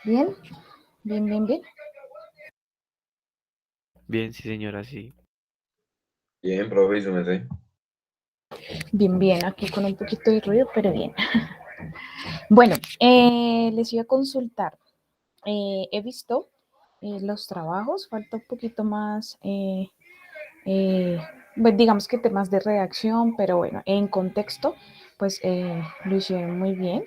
Bien, bien, bien, bien. Bien, sí, señora, sí. Bien, profe, y su merced. Bien, bien, aquí con un poquito de ruido, pero bien. Bueno, les iba a consultar. He visto los trabajos, falta un poquito más, pues digamos que temas de redacción, pero bueno, en contexto, pues lo hicieron muy bien.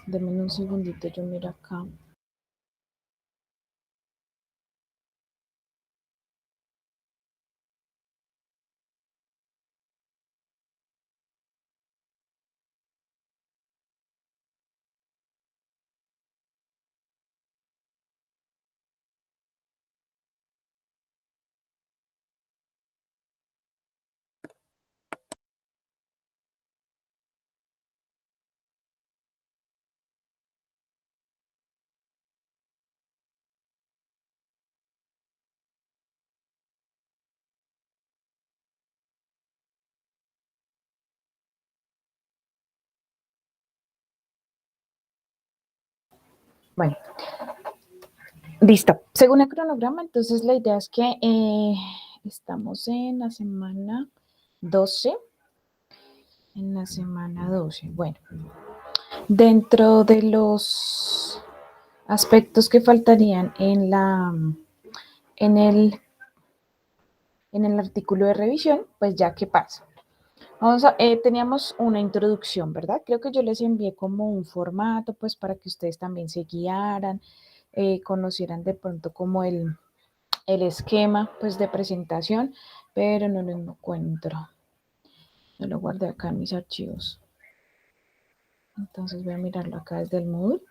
Denme un segundito, yo miro acá. Bueno, listo. Según el cronograma, entonces la idea es que estamos en la semana 12. En la semana 12. Bueno, dentro de los aspectos que faltarían en el, en el artículo de revisión, pues ya qué pasa. Teníamos una introducción, ¿verdad? Creo que yo les envié como un formato, pues para que ustedes también se guiaran, conocieran de pronto como el esquema, pues de presentación, pero no lo encuentro. No lo guardé acá en mis archivos. Entonces voy a mirarlo acá desde el Moodle.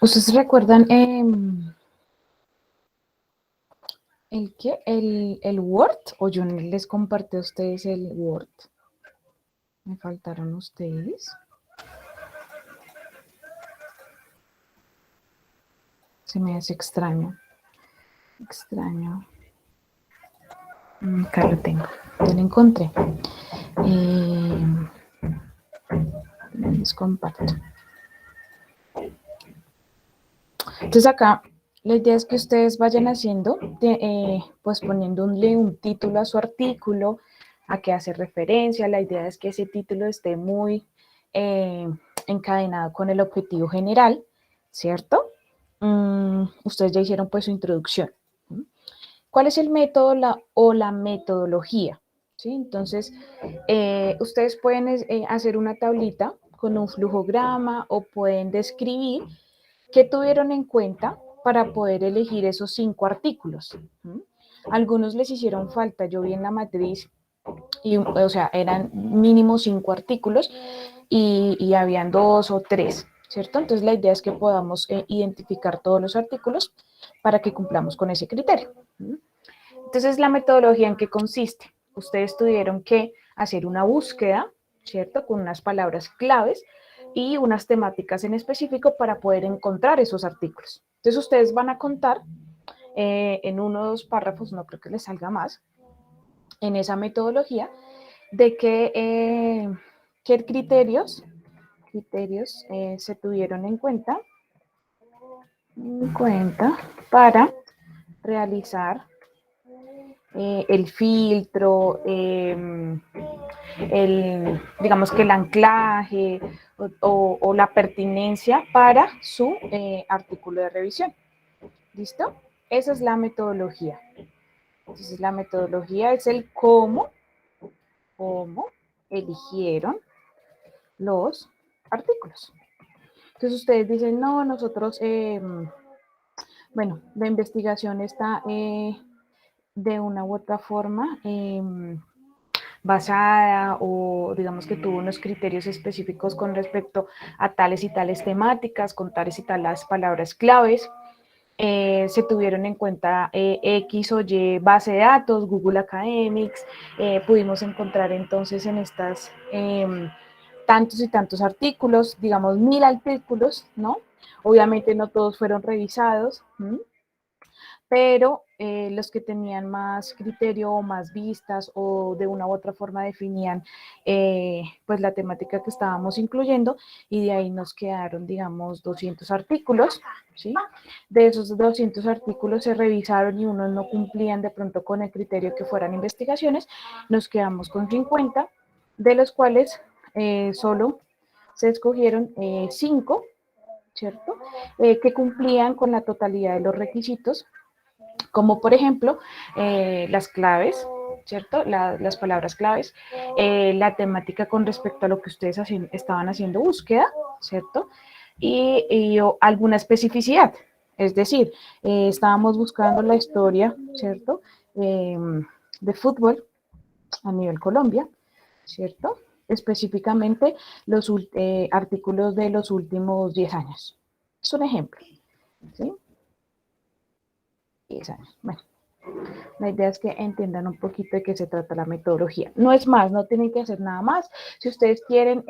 ¿Ustedes recuerdan el qué? ¿El Word? ¿O yo no les compartí a ustedes el Word? Me faltaron ustedes. Se me hace extraño. Extraño. Acá lo tengo. Ya lo encontré. Les comparto. Entonces acá la idea es que ustedes vayan haciendo, pues poniéndole un título a su artículo, a qué hace referencia. La idea es que ese título esté muy encadenado con el objetivo general, ¿cierto? Ustedes ya hicieron pues su introducción. ¿Cuál es el método o la metodología? ¿Sí? Entonces, ustedes pueden hacer una tablita con un flujograma o pueden describir qué tuvieron en cuenta para poder elegir esos 5 artículos. Algunos les hicieron falta, yo vi en la matriz, y, o sea, eran mínimo 5 artículos y habían 2 o 3, ¿cierto? Entonces la idea es que podamos identificar todos los artículos para que cumplamos con ese criterio. Entonces, ¿la metodología en qué consiste? Ustedes tuvieron que hacer una búsqueda, ¿cierto? Con unas palabras claves y unas temáticas en específico para poder encontrar esos artículos. Entonces, ustedes van a contar en uno o dos párrafos, no creo que les salga más, en esa metodología, de qué criterios criterios se tuvieron en cuenta para realizar el filtro, digamos que el anclaje o la pertinencia para su artículo de revisión. ¿Listo? Esa es la metodología. Entonces, la metodología es el cómo eligieron los artículos. Entonces, ustedes dicen, no, nosotros, bueno, la investigación está de una u otra forma basada o digamos que tuvo unos criterios específicos con respecto a tales y tales temáticas, con tales y tales palabras claves. Se tuvieron en cuenta X o Y base de datos, Google Academics, pudimos encontrar entonces en estas tantos y tantos artículos, digamos 1000 artículos, ¿no? Obviamente no todos fueron revisados, pero los que tenían más criterio o más vistas o de una u otra forma definían pues la temática que estábamos incluyendo y de ahí nos quedaron, digamos, 200 artículos, ¿sí? De esos 200 artículos se revisaron y unos no cumplían de pronto con el criterio que fueran investigaciones, nos quedamos con 50, de los cuales solo se escogieron 5, ¿cierto? Que cumplían con la totalidad de los requisitos, como por ejemplo las claves, ¿cierto? Las palabras claves, la temática con respecto a lo que ustedes estaban haciendo búsqueda, ¿cierto? Y alguna especificidad, es decir, estábamos buscando la historia, ¿cierto? De fútbol a nivel Colombia, ¿cierto? Específicamente los artículos de los últimos 10 años. Es un ejemplo, ¿sí? 10 años. Bueno, la idea es que entiendan un poquito de qué se trata la metodología. No es más, no tienen que hacer nada más. Si ustedes quieren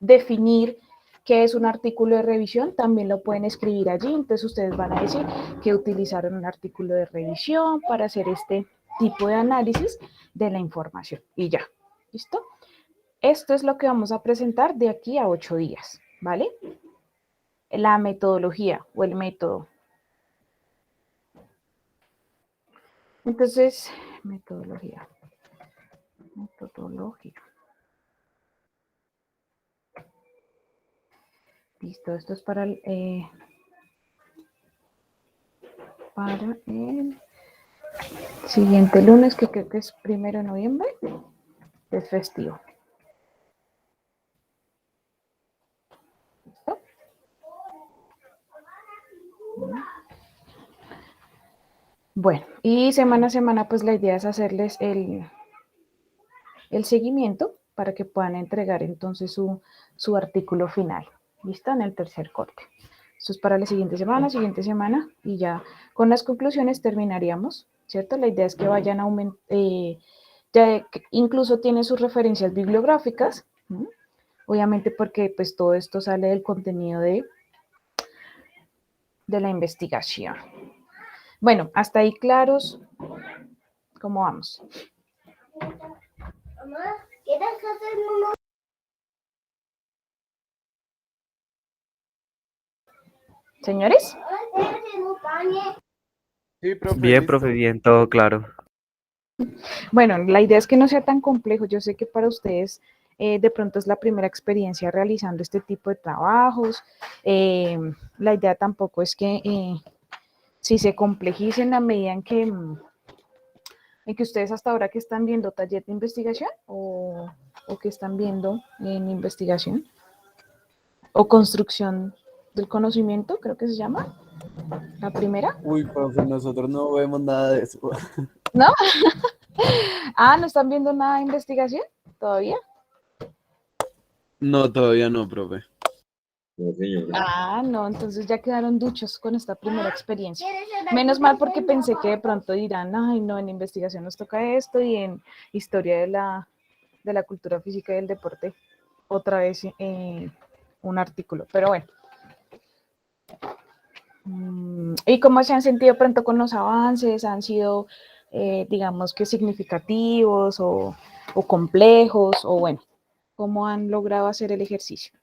definir qué es un artículo de revisión, también lo pueden escribir allí. Entonces ustedes van a decir que utilizaron un artículo de revisión para hacer este tipo de análisis de la información. Y ya, ¿listo? Esto es lo que vamos a presentar de aquí a 8 días, ¿vale? La metodología o el método. Entonces, metodología. Listo, esto es para el siguiente lunes, que creo que es 1 de noviembre, es festivo. ¿Listo? Bueno, y semana a semana, pues la idea es hacerles el seguimiento para que puedan entregar entonces su artículo final. ¿Listo? En el tercer corte. Esto es para la siguiente semana, y ya con las conclusiones terminaríamos, ¿cierto? La idea es que vayan ya incluso tiene sus referencias bibliográficas, ¿no? Obviamente porque pues todo esto sale del contenido de la investigación. Bueno, hasta ahí claros. ¿Cómo vamos? ¿Señores? Sí, profe, Bien, listo. profe, bien, todo claro. Bueno, la idea es que no sea tan complejo. Yo sé que para ustedes de pronto es la primera experiencia realizando este tipo de trabajos. La idea tampoco es que si se complejice en la medida en que ustedes hasta ahora que están viendo taller de investigación o que están viendo en investigación o construcción del conocimiento, creo que se llama, la primera. Uy, profe, nosotros no vemos nada de eso. ¿No? Ah, ¿no están viendo nada de investigación todavía? No, todavía no, profe. No, señor. Ah, no, entonces ya quedaron duchos con esta primera experiencia. Menos mal porque pensé que de pronto dirán, ay, no, en investigación nos toca esto y en historia de la cultura física y del deporte otra vez un artículo. Pero bueno. ¿Y cómo se han sentido pronto con los avances? ¿Han sido, digamos que significativos o complejos? O bueno, ¿Cómo han logrado hacer el ejercicio?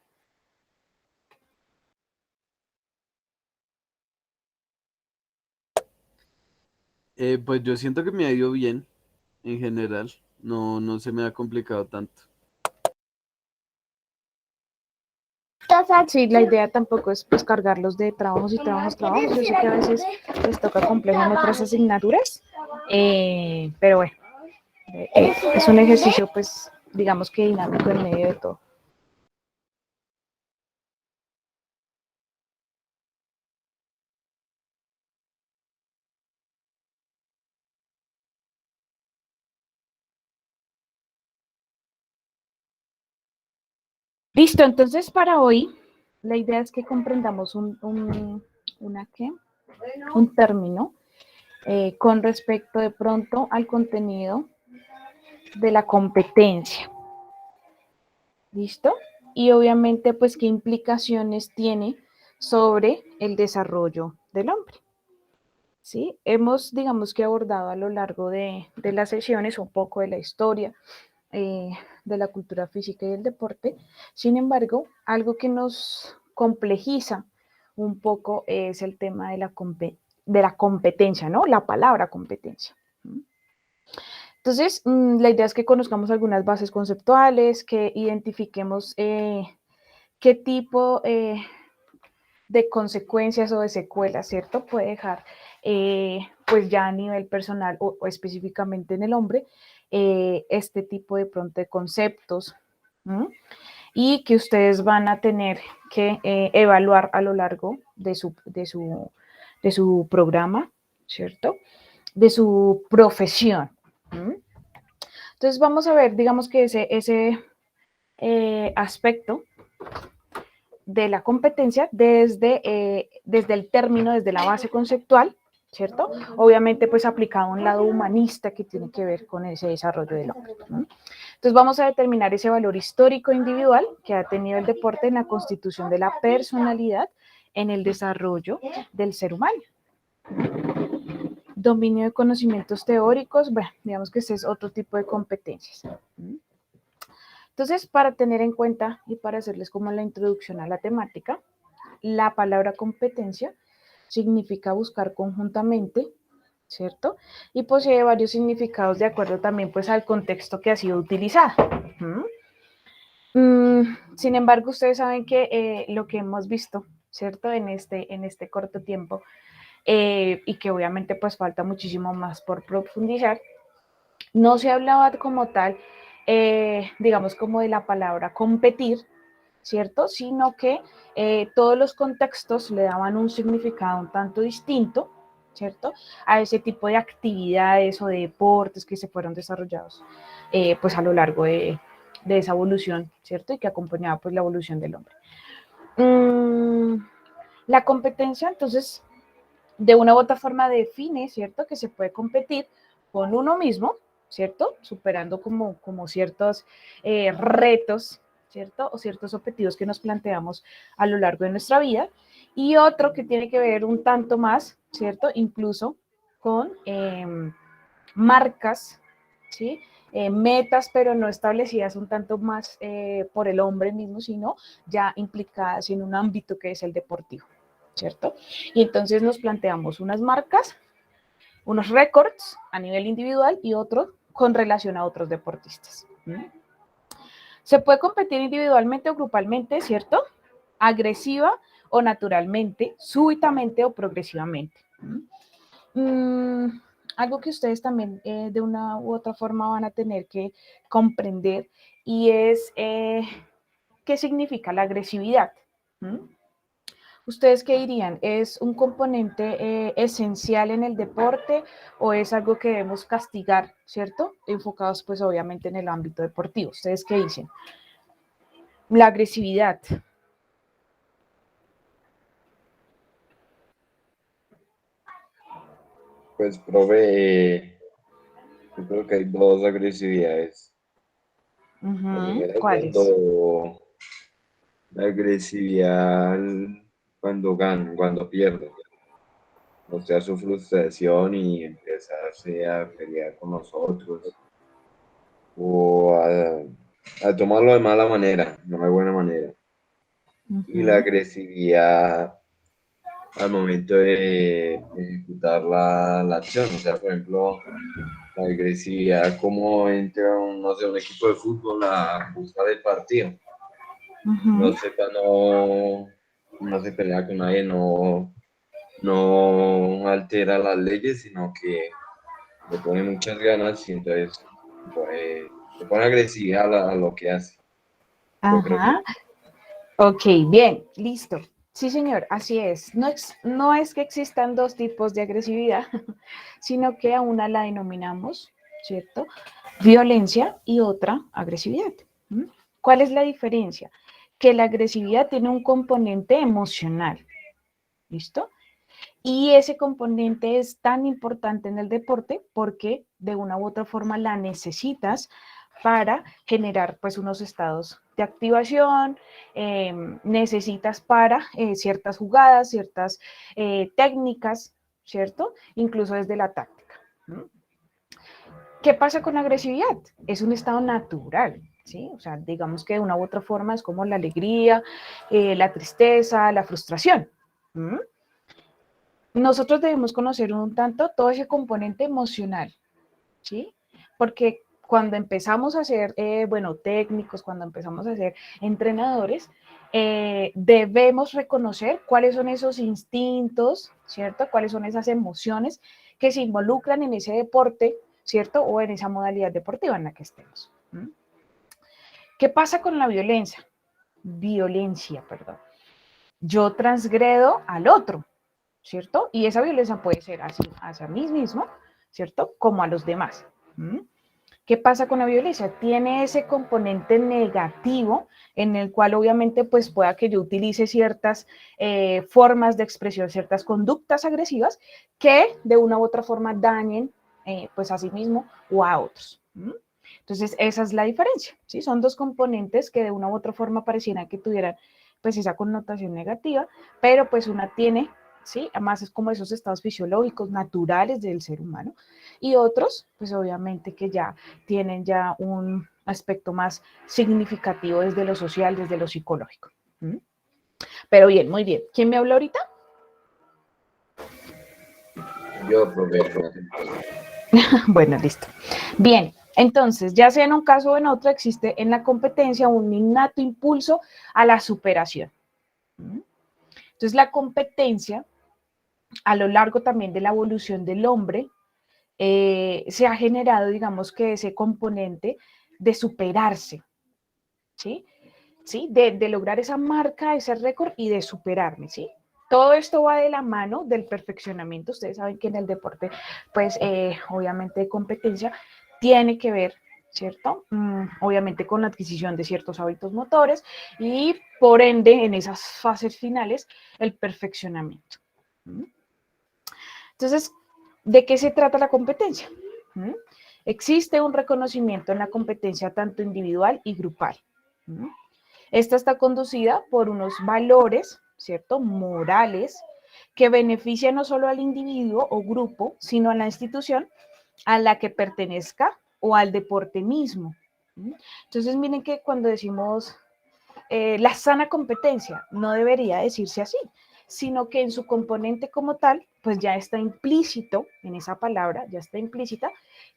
Pues yo siento que me ha ido bien en general. No, no se me ha complicado tanto. Sí, la idea tampoco es pues cargarlos de trabajos y trabajos. Yo sé que a veces les toca complejo en otras asignaturas, pero bueno, es un ejercicio pues digamos que dinámico en medio de todo. Listo, entonces para hoy la idea es que comprendamos un término con respecto de pronto al contenido de la competencia. ¿Listo? Y obviamente pues qué implicaciones tiene sobre el desarrollo del hombre. ¿Sí? Hemos, digamos que abordado a lo largo de las sesiones un poco de la historia, de la cultura física y del deporte. Sin embargo, algo que nos complejiza un poco es el tema de la competencia, ¿no? La palabra competencia. Entonces, la idea es que conozcamos algunas bases conceptuales, que identifiquemos qué tipo de consecuencias o de secuelas, ¿cierto? Puede dejar, pues ya a nivel personal o específicamente en el hombre, este tipo de pronto de conceptos, ¿m? Y que ustedes van a tener que evaluar a lo largo de su programa, ¿cierto? De su profesión. ¿M? Entonces vamos a ver, digamos que ese aspecto de la competencia desde el término, desde la base conceptual, ¿cierto? Obviamente, pues aplicado a un lado humanista que tiene que ver con ese desarrollo del hombre, ¿no? Entonces vamos a determinar ese valor histórico individual que ha tenido el deporte en la constitución de la personalidad, en el desarrollo del ser humano. Dominio de conocimientos teóricos, bueno, digamos que ese es otro tipo de competencias. Entonces, para tener en cuenta y para hacerles como la introducción a la temática, la palabra competencia significa buscar conjuntamente, ¿cierto? Y posee varios significados de acuerdo también pues al contexto que ha sido utilizado. Sin embargo, ustedes saben que lo que hemos visto, ¿cierto? En este corto tiempo, y que obviamente pues falta muchísimo más por profundizar, no se hablaba como tal, digamos como de la palabra competir, ¿cierto? Sino que todos los contextos le daban un significado un tanto distinto, ¿cierto? A ese tipo de actividades o de deportes que se fueron desarrollados pues a lo largo de esa evolución, ¿cierto? Y que acompañaba pues la evolución del hombre. La competencia, entonces, de una u otra forma define, ¿cierto? Que se puede competir con uno mismo, ¿cierto? Superando como ciertos retos, ¿cierto? O ciertos objetivos que nos planteamos a lo largo de nuestra vida. Y otro que tiene que ver un tanto más, ¿cierto? Incluso con marcas, ¿sí? Metas, pero no establecidas un tanto más por el hombre mismo, sino ya implicadas en un ámbito que es el deportivo, ¿cierto? Y entonces nos planteamos unas marcas, unos récords a nivel individual y otros con relación a otros deportistas. Se puede competir individualmente o grupalmente, ¿cierto? Agresiva o naturalmente, súbitamente o progresivamente. Algo que ustedes también de una u otra forma van a tener que comprender y es qué significa la agresividad. ¿Ustedes qué dirían? ¿Es un componente esencial en el deporte o es algo que debemos castigar, ¿cierto? Enfocados pues obviamente en el ámbito deportivo. ¿Ustedes qué dicen? La agresividad. Pues, profe, yo creo que hay dos agresividades. La primera es ¿Cuáles? la agresividad cuando ganan, cuando pierden. O sea, su frustración y empezarse a pelear con nosotros. O a a tomarlo de mala manera, no de buena manera. Y la Ujú, agresividad al momento de ejecutar la acción. O sea, por ejemplo, la agresividad, como entra un, no sé, un equipo de fútbol a buscar el partido. ujú. No sepa, no se pelea con nadie, no altera las leyes, sino que le pone muchas ganas y entonces le pone agresividad a lo que hace. Yo creo que Ajá. Ok, bien, listo. Sí, señor, así es. No es que existan dos tipos de agresividad, sino que a una la denominamos, ¿cierto? Violencia y otra agresividad. ¿Mm? ¿Cuál es la diferencia? Que la agresividad tiene un componente emocional, ¿listo? Y ese componente es tan importante en el deporte porque de una u otra forma la necesitas para generar pues unos estados de activación, necesitas para ciertas jugadas, ciertas técnicas, ¿cierto? Incluso desde la táctica. ¿Mm? ¿Qué pasa con la agresividad? Es un estado natural, ¿sí? O sea, digamos que de una u otra forma es como la alegría, la tristeza, la frustración. ¿Mm? Nosotros debemos conocer un tanto todo ese componente emocional, ¿sí? Porque cuando empezamos a ser, bueno, técnicos, cuando empezamos a ser entrenadores, debemos reconocer cuáles son esos instintos, ¿cierto? Cuáles son esas emociones que se involucran en ese deporte, ¿cierto? O en esa modalidad deportiva en la que estemos. ¿Mm? ¿Qué pasa con la violencia? Violencia, perdón. Yo transgredo al otro, ¿cierto? Y esa violencia puede ser así hacia mí mismo, ¿cierto? Como a los demás. ¿Mm? ¿Qué pasa con la violencia? Tiene ese componente negativo en el cual obviamente pues pueda que yo utilice ciertas formas de expresión, ciertas conductas agresivas que de una u otra forma dañen pues a sí mismo o a otros. ¿Mm? Entonces esa es la diferencia, ¿sí? Son dos componentes que de una u otra forma parecieran que tuvieran pues esa connotación negativa, pero pues una tiene, ¿sí? Además es como esos estados fisiológicos naturales del ser humano y otros pues obviamente que ya tienen ya un aspecto más significativo desde lo social, desde lo psicológico. ¿Mm? Pero bien, muy bien. ¿Quién me habló ahorita? yo, profesor, Bueno, listo. Bien, entonces, ya sea en un caso o en otro, existe en la competencia un innato impulso a la superación. ¿Mm? Entonces, la competencia, a lo largo también de la evolución del hombre, se ha generado, digamos que ese componente de superarse, ¿sí? ¿Sí? De lograr esa marca, ese récord y de superarme, ¿sí? Todo esto va de la mano del perfeccionamiento. Ustedes saben que en el deporte, pues obviamente de competencia, tiene que ver, ¿cierto? Obviamente con la adquisición de ciertos hábitos motores y por ende en esas fases finales el perfeccionamiento. ¿Mm? Entonces, ¿de qué se trata la competencia? ¿Mm? Existe un reconocimiento en la competencia tanto individual y grupal. ¿Mm? Esta está conducida por unos valores, ¿cierto? Morales, que benefician no solo al individuo o grupo, sino a la institución a la que pertenezca o al deporte mismo. ¿Mm? Entonces, miren que cuando decimos la sana competencia, no debería decirse así, sino que en su componente como tal, pues ya está implícito en esa palabra, ya está implícita,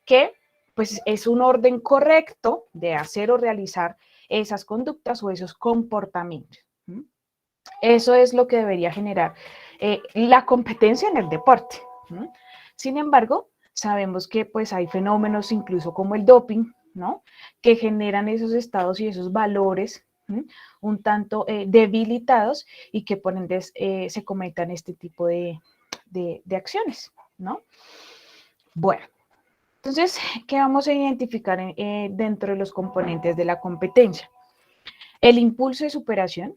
que pues es un orden correcto de hacer o realizar esas conductas o esos comportamientos. ¿Mm? Eso es lo que debería generar la competencia en el deporte. ¿Mm? Sin embargo, sabemos que pues hay fenómenos incluso como el doping, ¿no? Que generan esos estados y esos valores un tanto debilitados y que por ende se cometan este tipo de acciones, ¿no? Bueno, entonces, ¿qué vamos a identificar dentro de los componentes de la competencia? El impulso de superación,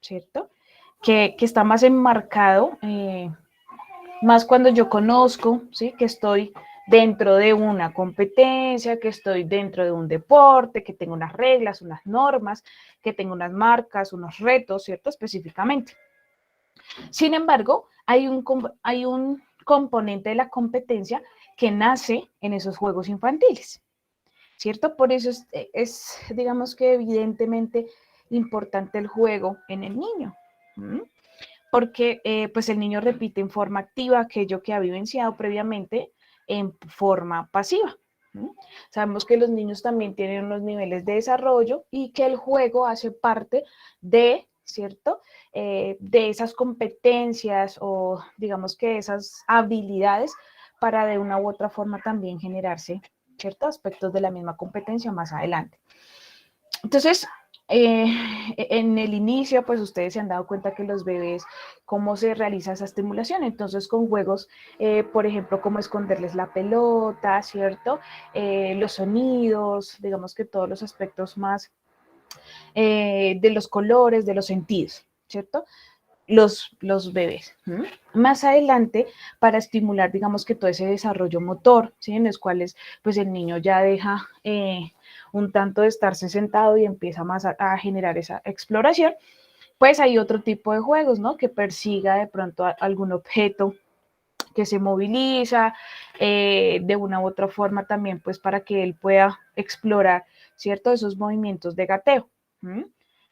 ¿cierto? Que está más enmarcado, más cuando yo conozco, ¿sí? Que estoy dentro de una competencia, que estoy dentro de un deporte, que tengo unas reglas, unas normas, que tengo unas marcas, unos retos, ¿cierto? Específicamente. Sin embargo, hay un componente de la competencia que nace en esos juegos infantiles. ¿cierto? Por eso es digamos que evidentemente importante el juego en el niño, porque pues el niño repite en forma activa aquello que ha vivenciado previamente en forma pasiva. Sabemos que los niños también tienen unos niveles de desarrollo y que el juego hace parte de, ¿cierto? De esas competencias o digamos que esas habilidades para de una u otra forma también generarse ciertos aspectos de la misma competencia más adelante. Entonces, en el inicio, pues ustedes se han dado cuenta que los bebés, cómo se realiza esa estimulación. Entonces, con juegos, por ejemplo, como esconderles la pelota, ¿cierto? Los sonidos, digamos que todos los aspectos más de los colores, de los sentidos, ¿cierto? Los bebés. Más adelante, para estimular, digamos que todo ese desarrollo motor, ¿sí? En los cuales, pues el niño ya deja un tanto de estarse sentado y empieza más a generar esa exploración, pues hay otro tipo de juegos, ¿no? Que persiga de pronto algún objeto que se moviliza de una u otra forma también, pues para que él pueda explorar, ¿cierto? Esos movimientos de gateo,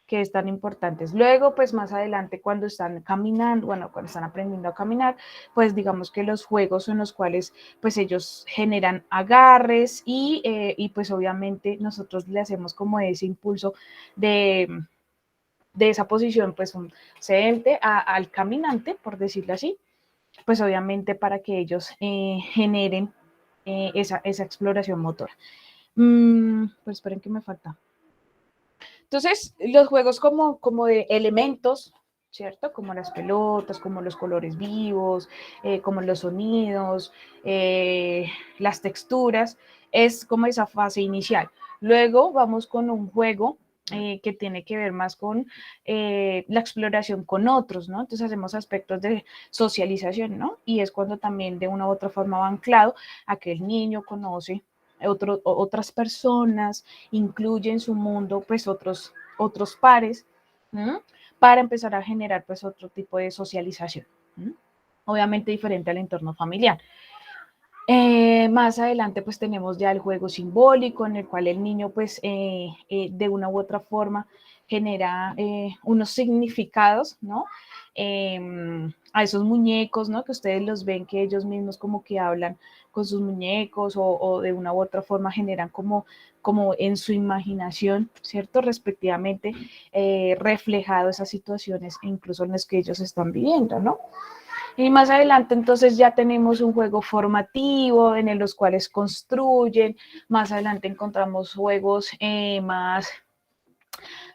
que es tan importantes. Luego, pues más adelante, cuando están caminando, bueno, cuando están aprendiendo a caminar, pues digamos que los juegos en los cuales, pues ellos generan agarres y pues obviamente nosotros le hacemos como ese impulso de esa posición, pues un sedente al caminante, por decirlo así, pues obviamente para que ellos generen esa exploración motora. Pues esperen que me falta. Entonces, los juegos como de elementos, ¿cierto? Como las pelotas, como los colores vivos, como los sonidos, las texturas, es como esa fase inicial. Luego vamos con un juego que tiene que ver más con la exploración con otros, ¿no? Entonces hacemos aspectos de socialización, ¿no? Y es cuando también de una u otra forma va anclado a que el niño conoce otras personas, incluye en su mundo pues otros pares, para empezar a generar pues otro tipo de socialización, obviamente diferente al entorno familiar. Más adelante pues tenemos ya el juego simbólico en el cual el niño pues de una u otra forma genera unos significados, ¿no? A esos muñecos, ¿no? Que ustedes los ven que ellos mismos como que hablan con sus muñecos o de una u otra forma generan como en su imaginación, ¿cierto? Respectivamente reflejado esas situaciones incluso en las que ellos están viviendo, ¿no? Y más adelante entonces ya tenemos un juego formativo en los cuales construyen, más adelante encontramos juegos más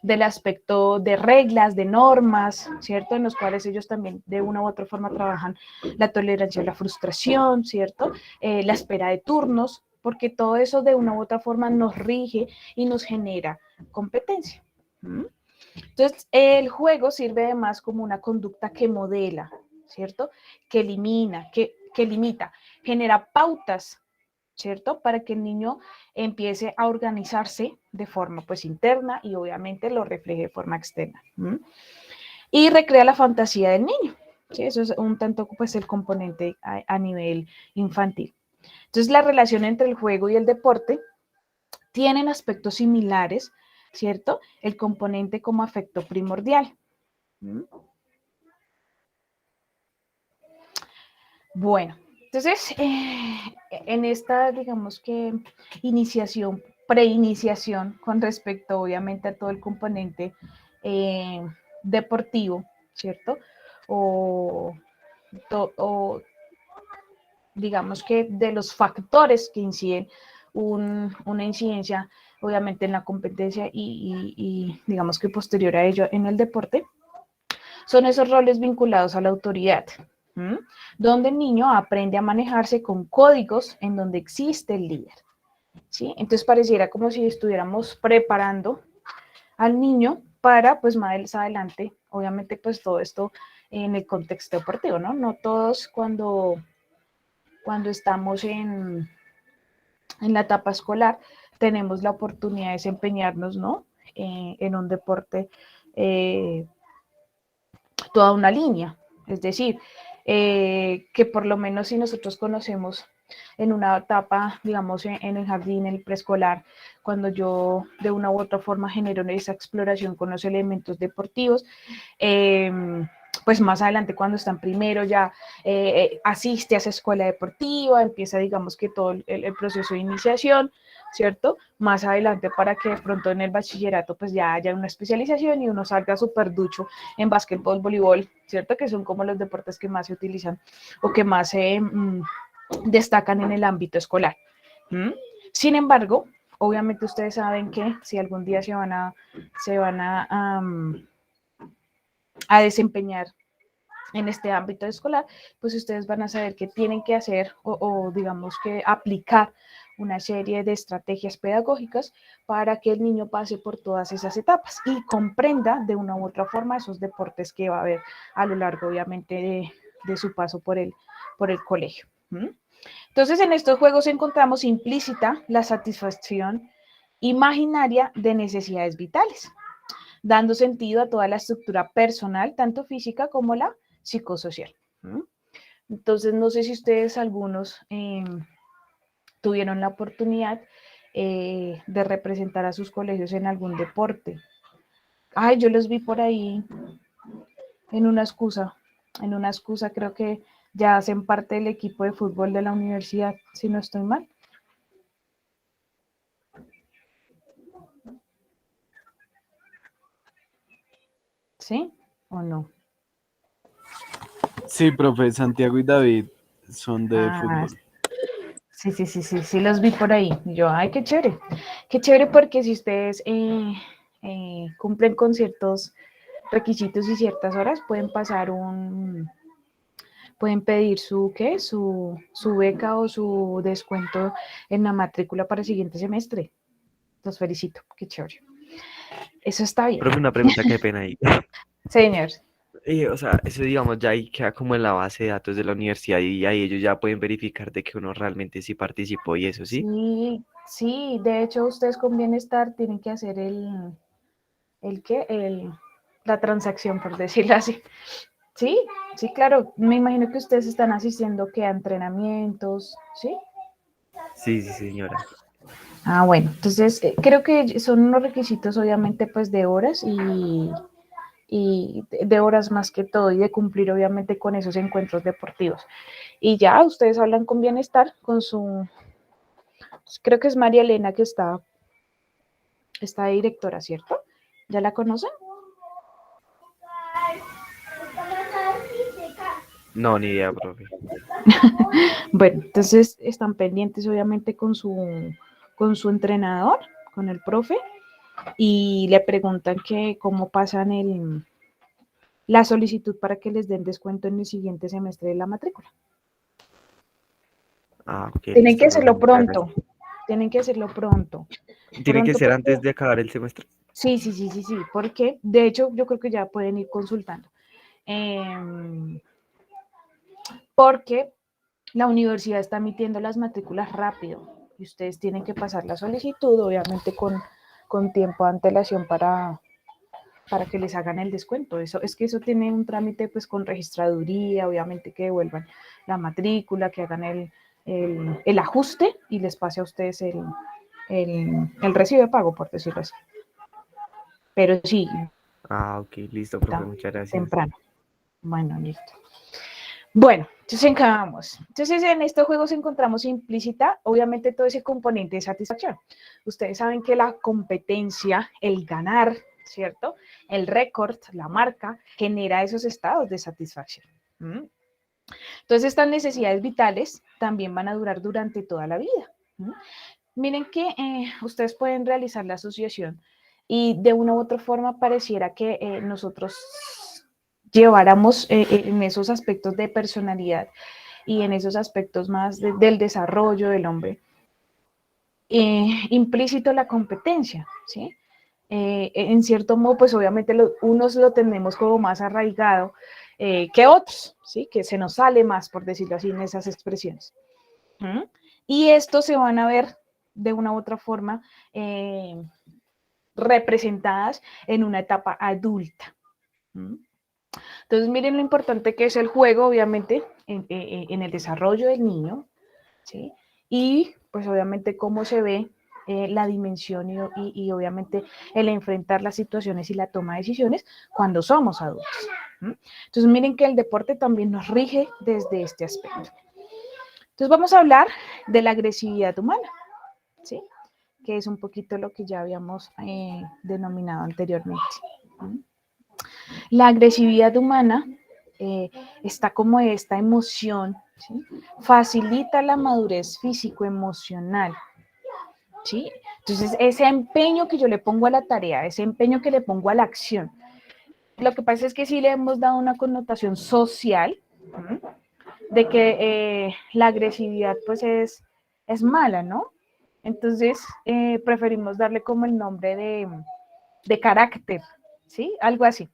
del aspecto de reglas, de normas, ¿cierto? En los cuales ellos también de una u otra forma trabajan la tolerancia a la frustración, ¿cierto? La espera de turnos, porque todo eso de una u otra forma nos rige y nos genera competencia. Entonces, el juego sirve además como una conducta que modela, ¿cierto? Que elimina, que limita, genera pautas, ¿cierto? Para que el niño empiece a organizarse de forma pues interna y obviamente lo refleje de forma externa. Y recrea la fantasía del niño, ¿sí? Eso es un tanto pues el componente a nivel infantil. Entonces, la relación entre el juego y el deporte tienen aspectos similares, ¿cierto? El componente como afecto primordial. Bueno, entonces, en esta, digamos que, iniciación, preiniciación, con respecto, obviamente, a todo el componente deportivo, ¿cierto? O, digamos que de los factores que inciden una incidencia, obviamente, en la competencia y digamos que posterior a ello en el deporte, son esos roles vinculados a la autoridad, donde el niño aprende a manejarse con códigos en donde existe el líder, ¿sí? Entonces pareciera como si estuviéramos preparando al niño para, pues más adelante, obviamente, pues todo esto en el contexto deportivo, ¿no? No todos cuando estamos en la etapa escolar tenemos la oportunidad de desempeñarnos, ¿no? En un deporte toda una línea, es decir, que por lo menos si nosotros conocemos en una etapa, digamos, en el jardín, en el preescolar, cuando yo de una u otra forma genero esa exploración con los elementos deportivos. Pues más adelante cuando están primero ya asiste a esa escuela deportiva, empieza digamos que todo el proceso de iniciación, ¿cierto? Más adelante para que de pronto en el bachillerato pues ya haya una especialización y uno salga súper ducho en básquetbol, voleibol, ¿cierto? Que son como los deportes que más se utilizan o que más se destacan en el ámbito escolar. Sin embargo, obviamente ustedes saben que si algún día se van a desempeñar en este ámbito escolar, pues ustedes van a saber que tienen que hacer o digamos que aplicar una serie de estrategias pedagógicas para que el niño pase por todas esas etapas y comprenda de una u otra forma esos deportes que va a haber a lo largo, obviamente, de su paso por el colegio. Entonces, en estos juegos encontramos implícita la satisfacción imaginaria de necesidades vitales, dando sentido a toda la estructura personal, tanto física como la psicosocial. Entonces, no sé si ustedes algunos tuvieron la oportunidad de representar a sus colegios en algún deporte. Ay, yo los vi por ahí en una excusa creo que ya hacen parte del equipo de fútbol de la universidad, si no estoy mal. ¿Sí o no? Sí, profe, Santiago y David son de fútbol. Sí, los vi por ahí. Y yo, ay, qué chévere porque si ustedes cumplen con ciertos requisitos y ciertas horas, pueden pedir su beca o su descuento en la matrícula para el siguiente semestre. Los felicito, qué chévere. Eso está bien. Profe, una pregunta, qué pena ahí. Señor. O sea, eso digamos ya ahí queda como en la base de datos de la universidad y ahí ellos ya pueden verificar de que uno realmente sí participó y eso, ¿sí? Sí, de hecho ustedes con Bienestar tienen que hacer la transacción, por decirlo así. Sí, claro, me imagino que ustedes están asistiendo a entrenamientos, ¿sí? Sí, señora. Bueno, entonces creo que son unos requisitos obviamente pues de horas y de horas más que todo y de cumplir obviamente con esos encuentros deportivos. Y ya ustedes hablan con Bienestar, creo que es María Elena que está directora, ¿cierto? ¿Ya la conocen? No, ni idea, profe. Bueno, entonces están pendientes obviamente con su entrenador, con el profe, y le preguntan que cómo pasan la solicitud para que les den descuento en el siguiente semestre de la matrícula. Ok, Tienen que listo, profe, hacerlo muchas pronto. gracias. Tienen que hacerlo pronto. ¿Tiene que ser Porque, antes de acabar el semestre? sí, porque de hecho yo creo que ya pueden ir consultando. Porque la universidad está emitiendo las matrículas rápido y ustedes tienen que pasar la solicitud, obviamente con tiempo de antelación para que les hagan el descuento. Eso tiene un trámite pues con registraduría, obviamente que devuelvan la matrícula, que hagan el ajuste y les pase a ustedes el recibo de pago, por decirlo así. Pero sí. Ok, listo, profe, muchas gracias. Temprano. Bueno, listo. Bueno, entonces acabamos. Entonces en estos juegos encontramos implícita, obviamente, todo ese componente de satisfacción. Ustedes saben que la competencia, el ganar, ¿cierto? El récord, la marca, genera esos estados de satisfacción. Entonces estas necesidades vitales también van a durar durante toda la vida. Miren que ustedes pueden realizar la asociación y de una u otra forma pareciera que nosotros lleváramos en esos aspectos de personalidad y en esos aspectos más del desarrollo del hombre, implícito la competencia, ¿sí? En cierto modo, pues obviamente unos lo tenemos como más arraigado que otros, ¿sí? Que se nos sale más, por decirlo así, en esas expresiones. Y estos se van a ver de una u otra forma representadas en una etapa adulta. Entonces, miren lo importante que es el juego, obviamente, en el desarrollo del niño, ¿sí? Y pues obviamente cómo se ve la dimensión y obviamente el enfrentar las situaciones y la toma de decisiones cuando somos adultos. Entonces miren que el deporte también nos rige desde este aspecto. Entonces vamos a hablar de la agresividad humana, ¿sí? Que es un poquito lo que ya habíamos denominado anteriormente. La agresividad humana está como esta emoción, ¿sí? Facilita la madurez físico-emocional, ¿sí? Entonces, ese empeño que yo le pongo a la tarea, ese empeño que le pongo a la acción, lo que pasa es que sí le hemos dado una connotación social, ¿sí? De que la agresividad pues es mala, ¿no? Entonces, preferimos darle como el nombre de carácter, ¿sí? Algo así.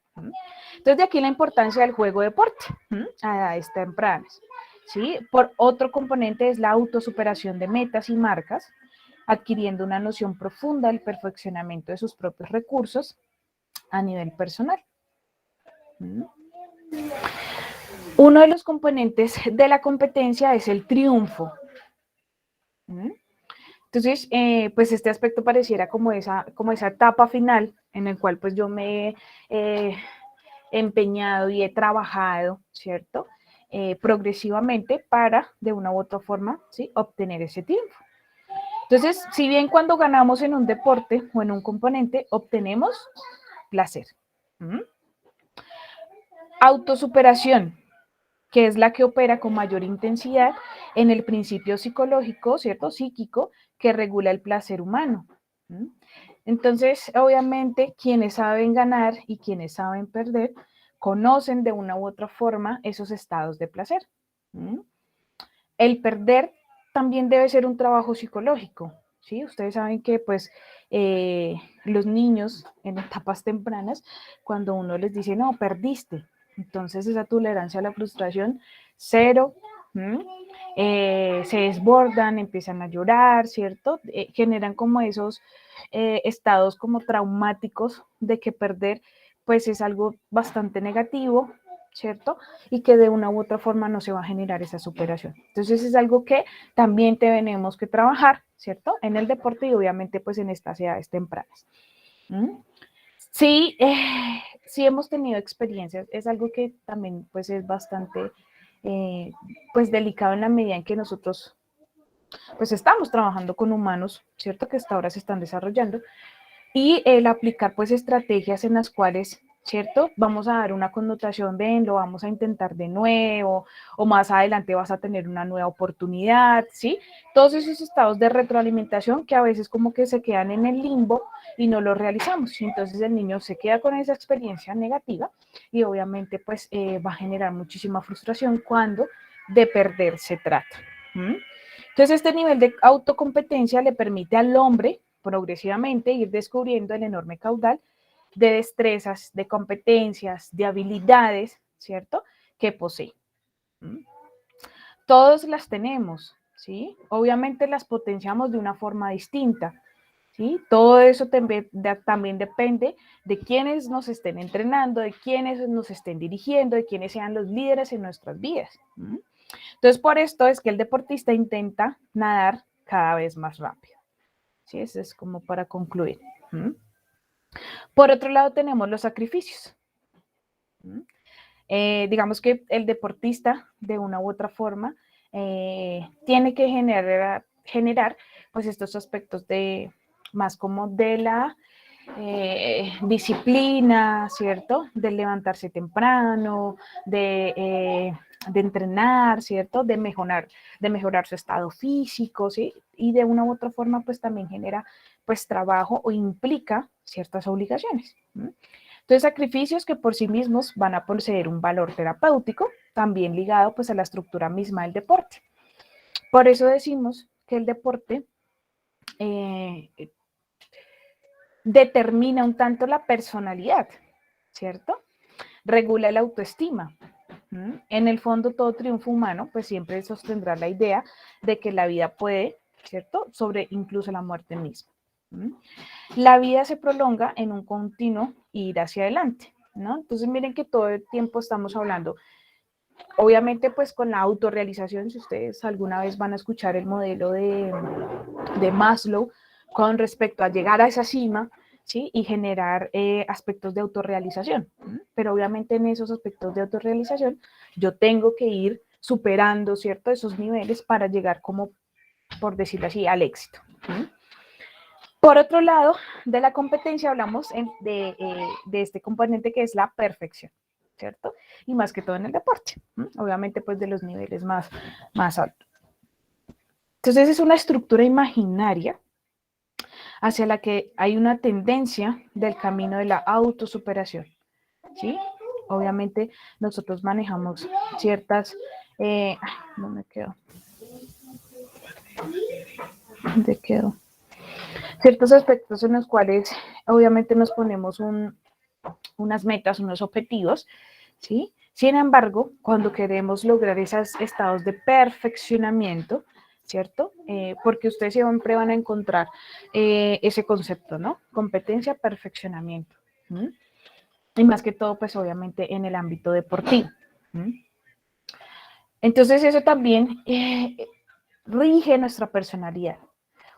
Entonces, de aquí la importancia del juego deporte a edades tempranas, ¿sí? Por otro componente es la autosuperación de metas y marcas, adquiriendo una noción profunda del perfeccionamiento de sus propios recursos a nivel personal. Uno de los componentes de la competencia es el triunfo. Entonces, pues este aspecto pareciera como esa etapa final en el cual pues yo me he empeñado y he trabajado, ¿cierto? Progresivamente para, de una u otra forma, ¿sí? Obtener ese triunfo. Entonces, si bien cuando ganamos en un deporte o en un componente, obtenemos placer. Autosuperación, que es la que opera con mayor intensidad en el principio psicológico, ¿cierto? Psíquico, que regula el placer humano. Entonces, obviamente, quienes saben ganar y quienes saben perder, conocen de una u otra forma esos estados de placer. El perder también debe ser un trabajo psicológico, ¿sí? Ustedes saben que, pues, los niños en etapas tempranas, cuando uno les dice, no, perdiste, entonces esa tolerancia a la frustración, cero, se desbordan, empiezan a llorar, ¿cierto? Generan como esos estados como traumáticos de que perder, pues, es algo bastante negativo, ¿cierto? Y que de una u otra forma no se va a generar esa superación. Entonces es algo que también tenemos que trabajar, ¿cierto? En el deporte y obviamente pues en estas edades tempranas. Sí, sí hemos tenido experiencias, es algo que también pues es bastante pues delicado en la medida en que nosotros pues estamos trabajando con humanos, ¿cierto? Que hasta ahora se están desarrollando y el aplicar pues estrategias en las cuales, ¿cierto? Vamos a dar una connotación de lo vamos a intentar de nuevo o más adelante vas a tener una nueva oportunidad, ¿sí? Todos esos estados de retroalimentación que a veces como que se quedan en el limbo y no lo realizamos. Y entonces el niño se queda con esa experiencia negativa y obviamente pues va a generar muchísima frustración cuando de perder se trata. Entonces este nivel de autocompetencia le permite al hombre progresivamente ir descubriendo el enorme caudal de destrezas, de competencias, de habilidades, ¿cierto? Que posee. Todos las tenemos, ¿sí? Obviamente las potenciamos de una forma distinta, ¿sí? Todo eso también depende de quienes nos estén entrenando, de quienes nos estén dirigiendo, de quienes sean los líderes en nuestras vidas. Entonces, por esto es que el deportista intenta nadar cada vez más rápido. ¿Sí? Eso es como para concluir. Por otro lado, tenemos los sacrificios. Digamos que el deportista, de una u otra forma, tiene que generar pues estos aspectos de más como de la disciplina, ¿cierto? De levantarse temprano, de entrenar, ¿cierto? De mejorar su estado físico, ¿sí? Y de una u otra forma, pues también genera, pues, trabajo o implica ciertas obligaciones. Entonces, sacrificios que por sí mismos van a poseer un valor terapéutico, también ligado, pues, a la estructura misma del deporte. Por eso decimos que el deporte determina un tanto la personalidad, ¿cierto? Regula la autoestima. En el fondo, todo triunfo humano, pues siempre sostendrá la idea de que la vida puede, ¿cierto? Sobre incluso la muerte misma. La vida se prolonga en un continuo ir hacia adelante, ¿no? Entonces, miren que todo el tiempo estamos hablando, Obviamente, pues con la autorrealización, si ustedes alguna vez van a escuchar el modelo de Maslow con respecto a llegar a esa cima, ¿sí? Y generar aspectos de autorrealización. Pero obviamente en esos aspectos de autorrealización yo tengo que ir superando, ¿cierto? Esos niveles para llegar como, por decirlo así, al éxito. Por otro lado, de la competencia hablamos de este componente que es la perfección, ¿cierto? Y más que todo en el deporte, obviamente pues de los niveles más altos. Entonces es una estructura imaginaria hacia la que hay una tendencia del camino de la autosuperación, ¿sí? Obviamente nosotros manejamos ciertas, ¿dónde quedó? ¿Dónde quedó? Ciertos aspectos en los cuales obviamente nos ponemos unas metas, unos objetivos, ¿sí? Sin embargo, cuando queremos lograr esos estados de perfeccionamiento, ¿cierto? Porque ustedes siempre van a encontrar ese concepto, ¿no? Competencia, perfeccionamiento. Y más que todo, pues obviamente en el ámbito deportivo. Entonces eso también rige nuestra personalidad.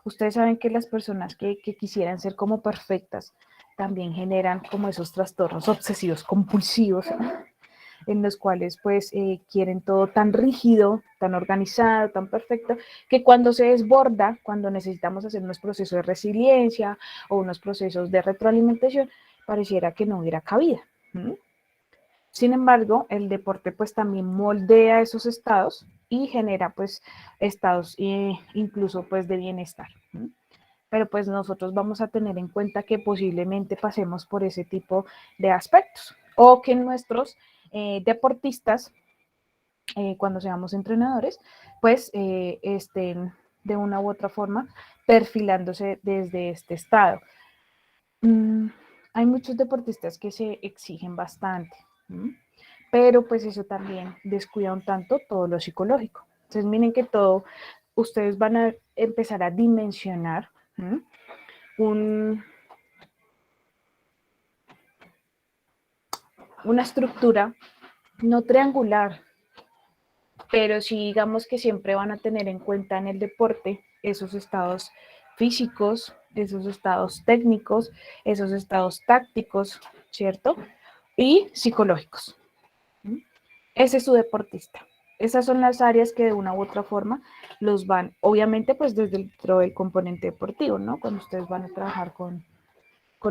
Ustedes saben que las personas que quisieran ser como perfectas también generan como esos trastornos obsesivos compulsivos, en los cuales pues quieren todo tan rígido, tan organizado, tan perfecto, que cuando se desborda, cuando necesitamos hacer unos procesos de resiliencia o unos procesos de retroalimentación, pareciera que no hubiera cabida. Sin embargo, el deporte pues también moldea esos estados y genera pues estados incluso pues de bienestar. Pero pues nosotros vamos a tener en cuenta que posiblemente pasemos por ese tipo de aspectos o que nuestros deportistas, cuando seamos entrenadores, pues estén de una u otra forma perfilándose desde este estado. Hay muchos deportistas que se exigen bastante, pero pues eso también descuida un tanto todo lo psicológico. Entonces miren que todo, ustedes van a empezar a dimensionar una estructura no triangular, pero sí digamos que siempre van a tener en cuenta en el deporte esos estados físicos, esos estados técnicos, esos estados tácticos, ¿cierto? Y psicológicos. Ese es su deportista. Esas son las áreas que de una u otra forma los van, obviamente pues desde dentro del componente deportivo, ¿no? Cuando ustedes van a trabajar con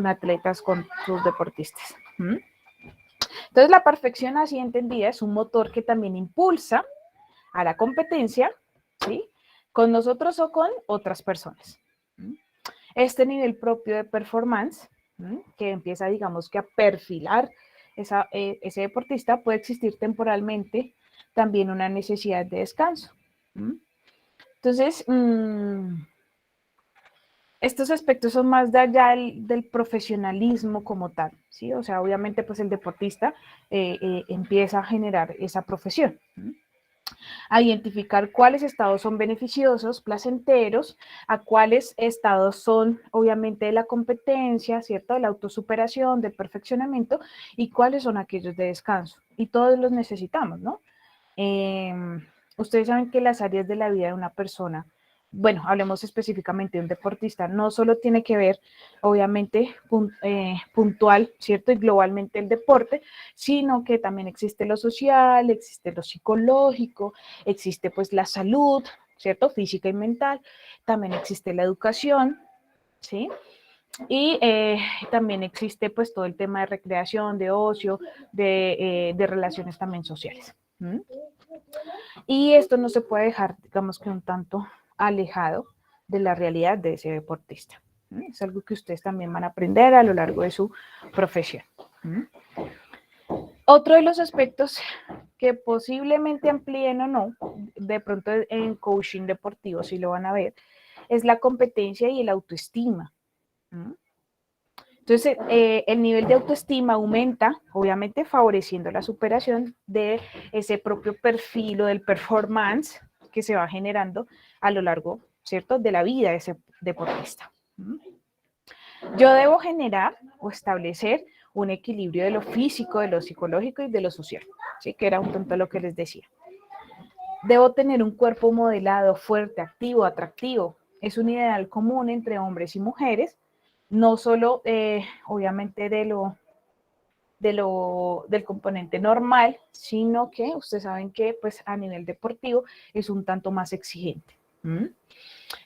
atletas, con sus deportistas. Entonces la perfección así entendida es un motor que también impulsa a la competencia, ¿sí? Con nosotros o con otras personas. Este nivel propio de performance, que empieza, digamos, que a perfilar ese deportista, puede existir temporalmente también una necesidad de descanso. Entonces, estos aspectos son más de allá del profesionalismo como tal, ¿sí? O sea, obviamente, pues el deportista empieza a generar esa profesión, a identificar cuáles estados son beneficiosos, placenteros, a cuáles estados son obviamente de la competencia, ¿cierto? De la autosuperación, del perfeccionamiento, y cuáles son aquellos de descanso. Y todos los necesitamos, ¿no? Ustedes saben que las áreas de la vida de una persona, bueno, hablemos específicamente de un deportista, no solo tiene que ver, obviamente, puntual, ¿cierto? Y globalmente el deporte, sino que también existe lo social, existe lo psicológico, existe pues la salud, ¿cierto? Física y mental, también existe la educación, ¿sí? Y también existe pues todo el tema de recreación, de ocio, de relaciones también sociales. Y esto no se puede dejar, digamos que un tanto alejado de la realidad de ese deportista. Es algo que ustedes también van a aprender a lo largo de su profesión. Otro de los aspectos que posiblemente amplíen o no, de pronto en coaching deportivo sí lo van a ver, es la competencia y el autoestima. Entonces, el nivel de autoestima aumenta, obviamente favoreciendo la superación de ese propio perfil o del performance que se va generando a lo largo, ¿cierto?, de la vida de ese deportista. Yo debo generar o establecer un equilibrio de lo físico, de lo psicológico y de lo social, ¿sí? Que era un tanto lo que les decía. Debo tener un cuerpo modelado, fuerte, activo, atractivo. Es un ideal común entre hombres y mujeres, no solo, obviamente, del componente normal, sino que ustedes saben que pues, a nivel deportivo es un tanto más exigente.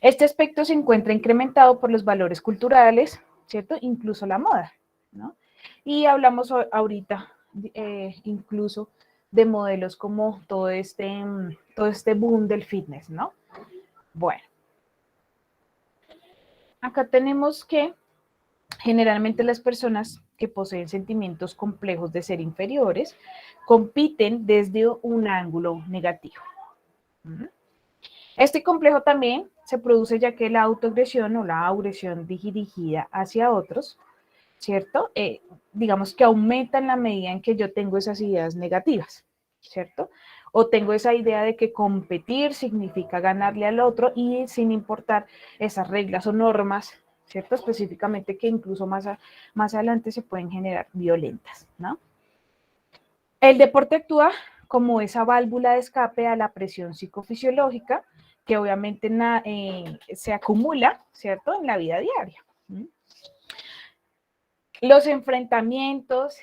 Este aspecto se encuentra incrementado por los valores culturales, ¿cierto? Incluso la moda, ¿no? Y hablamos ahorita incluso de modelos como todo este boom del fitness, ¿no? Bueno, acá tenemos que generalmente las personas que poseen sentimientos complejos de ser inferiores compiten desde un ángulo negativo. Este complejo también se produce ya que la autoagresión o la agresión dirigida hacia otros, ¿cierto? Digamos que aumenta en la medida en que yo tengo esas ideas negativas, ¿cierto? O tengo esa idea de que competir significa ganarle al otro y sin importar esas reglas o normas, ¿cierto? Específicamente que incluso más adelante se pueden generar violentas, ¿no? El deporte actúa como esa válvula de escape a la presión psicofisiológica que obviamente se acumula, ¿cierto? En la vida diaria. Los enfrentamientos,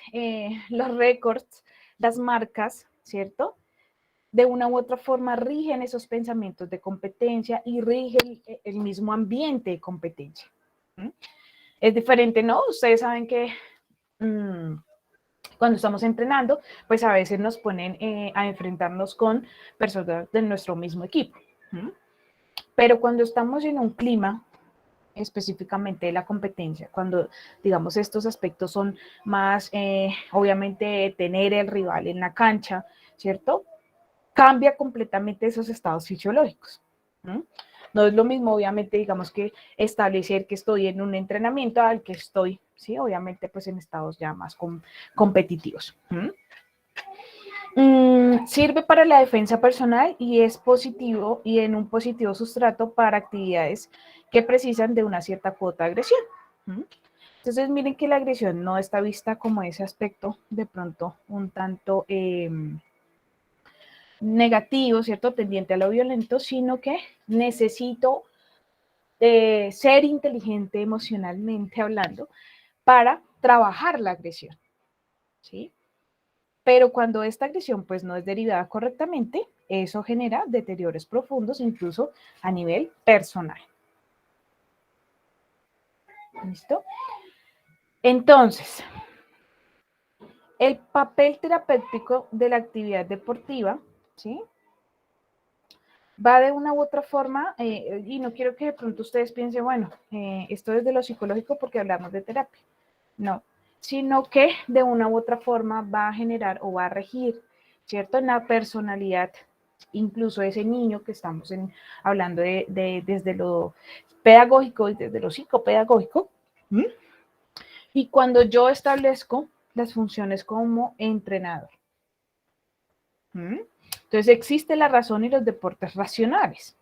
los récords, las marcas, ¿cierto? De una u otra forma rigen esos pensamientos de competencia y rigen el mismo ambiente de competencia. Es diferente, ¿no? Ustedes saben que cuando estamos entrenando, pues a veces nos ponen a enfrentarnos con personas de nuestro mismo equipo. Pero cuando estamos en un clima específicamente de la competencia, cuando digamos estos aspectos son más, obviamente, tener el rival en la cancha, ¿cierto? Cambia completamente esos estados fisiológicos. No es lo mismo, obviamente, digamos que establecer que estoy en un entrenamiento al que estoy, sí, obviamente, pues en estados ya más competitivos. Sirve para la defensa personal y es positivo y en un positivo sustrato para actividades que precisan de una cierta cuota de agresión. Entonces, miren que la agresión no está vista como ese aspecto de pronto un tanto negativo, ¿cierto? Tendiente a lo violento, sino que necesito ser inteligente emocionalmente hablando para trabajar la agresión, ¿sí? Pero cuando esta agresión pues no es derivada correctamente, eso genera deterioros profundos, incluso a nivel personal. ¿Listo? Entonces, el papel terapéutico de la actividad deportiva, ¿sí? Va de una u otra forma, y no quiero que de pronto ustedes piensen, bueno, esto es de lo psicológico porque hablamos de terapia. No, sino que de una u otra forma va a generar o va a regir, ¿cierto? En la personalidad, incluso ese niño que estamos hablando desde lo pedagógico y desde lo psicopedagógico. Y cuando yo establezco las funciones como entrenador. Entonces existe la razón y los deportes racionales.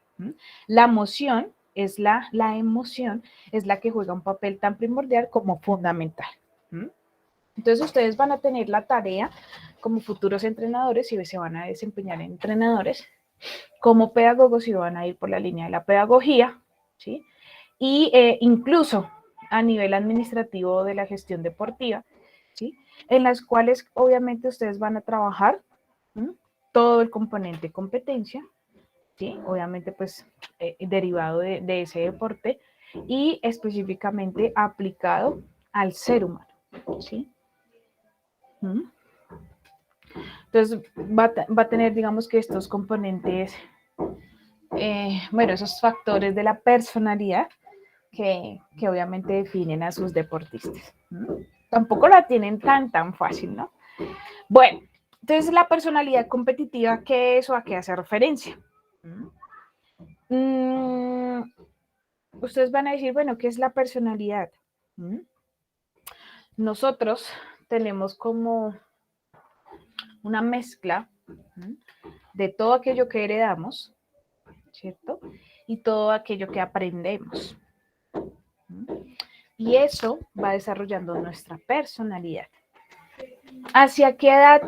La emoción es la emoción es la que juega un papel tan primordial como fundamental. Entonces ustedes van a tener la tarea como futuros entrenadores y se van a desempeñar en entrenadores, como pedagogos y van a ir por la línea de la pedagogía, ¿sí? Y incluso a nivel administrativo de la gestión deportiva, ¿sí? En las cuales obviamente ustedes van a trabajar todo el componente competencia, ¿sí? Obviamente pues derivado de ese deporte y específicamente aplicado al ser humano, ¿sí? Entonces va a tener, digamos que estos componentes, bueno, esos factores de la personalidad que obviamente definen a sus deportistas. Tampoco la tienen tan fácil, ¿no? Bueno, entonces la personalidad competitiva, ¿qué es o a qué hace referencia? Ustedes van a decir, bueno, ¿qué es la personalidad? Nosotros tenemos como una mezcla de todo aquello que heredamos, ¿cierto? Y todo aquello que aprendemos. Y eso va desarrollando nuestra personalidad. ¿Hacia qué edad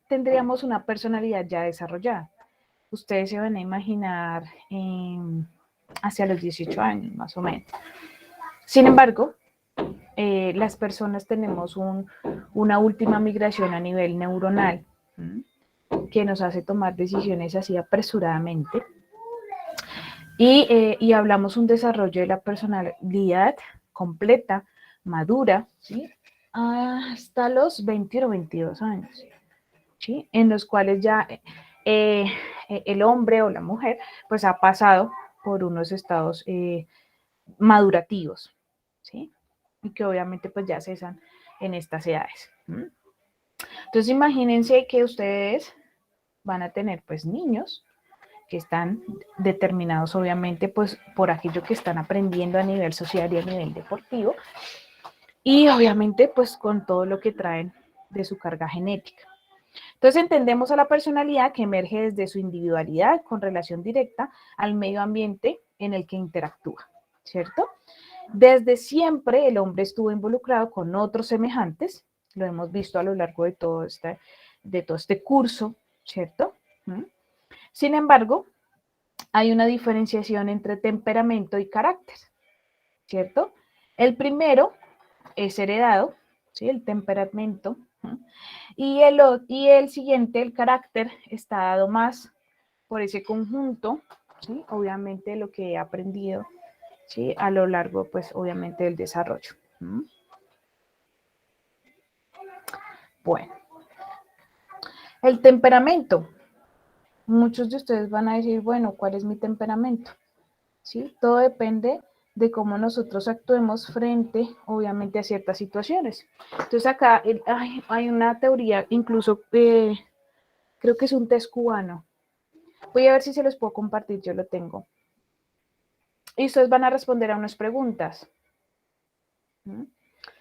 tendríamos una personalidad ya desarrollada? Ustedes se van a imaginar hacia los 18 años, más o menos. Sin embargo, las personas tenemos una última migración a nivel neuronal, que nos hace tomar decisiones así apresuradamente. Y hablamos un desarrollo de la personalidad completa, madura, ¿sí? Hasta los 21 o 22 años, ¿sí? En los cuales ya el hombre o la mujer pues ha pasado por unos estados madurativos, ¿sí? Y que obviamente pues ya cesan en estas edades. Entonces imagínense que ustedes van a tener pues niños que están determinados obviamente pues por aquello que están aprendiendo a nivel social y a nivel deportivo, y obviamente pues con todo lo que traen de su carga genética. Entonces entendemos a la personalidad que emerge desde su individualidad con relación directa al medio ambiente en el que interactúa, ¿cierto? Desde siempre el hombre estuvo involucrado con otros semejantes, lo hemos visto a lo largo de todo este curso, ¿cierto? Sin embargo, hay una diferenciación entre temperamento y carácter, ¿cierto? El primero es heredado, ¿sí? El temperamento, y el siguiente, el carácter, está dado más por ese conjunto, ¿sí? Obviamente lo que he aprendido, ¿sí? A lo largo, pues, obviamente del desarrollo. Bueno, el temperamento. Muchos de ustedes van a decir, bueno, ¿cuál es mi temperamento? ¿Sí? Todo depende de cómo nosotros actuemos frente, obviamente, a ciertas situaciones. Entonces acá hay una teoría, incluso creo que es un test cubano. Voy a ver si se los puedo compartir, yo lo tengo. Y ustedes van a responder a unas preguntas.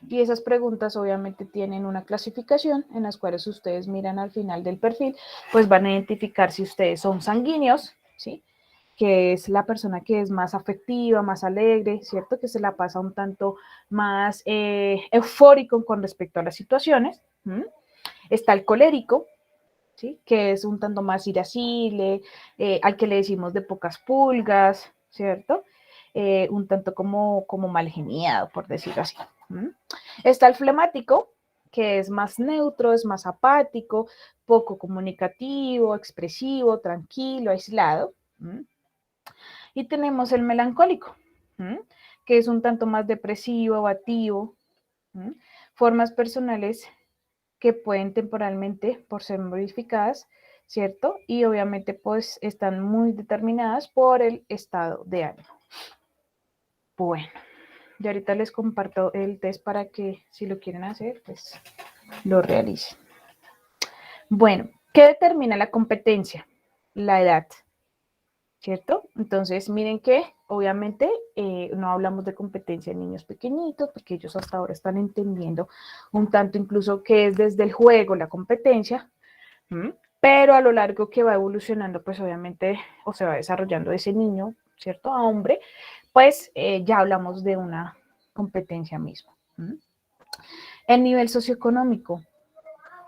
Y esas preguntas obviamente tienen una clasificación en las cuales ustedes miran al final del perfil, pues van a identificar si ustedes son sanguíneos, ¿sí? Que es la persona que es más afectiva, más alegre, ¿cierto? Que se la pasa un tanto más eufórico con respecto a las situaciones. Está el colérico, ¿sí? Que es un tanto más irascible, al que le decimos de pocas pulgas, ¿cierto? Un tanto como mal geniado, por decirlo así. Está el flemático, que es más neutro, es más apático, poco comunicativo, expresivo, tranquilo, aislado. Y tenemos el melancólico, que es un tanto más depresivo, abativo, formas personales que pueden temporalmente por ser modificadas, ¿cierto? Y obviamente pues están muy determinadas por el estado de ánimo. Bueno, y ahorita les comparto el test para que si lo quieren hacer, pues lo realicen. Bueno, ¿qué determina la competencia? La edad, ¿cierto? Entonces, miren que obviamente no hablamos de competencia en niños pequeñitos, porque ellos hasta ahora están entendiendo un tanto incluso que es desde el juego la competencia, pero a lo largo que va evolucionando, pues obviamente, o se va desarrollando ese niño, ¿cierto? A hombre, pues ya hablamos de una competencia misma. El nivel socioeconómico,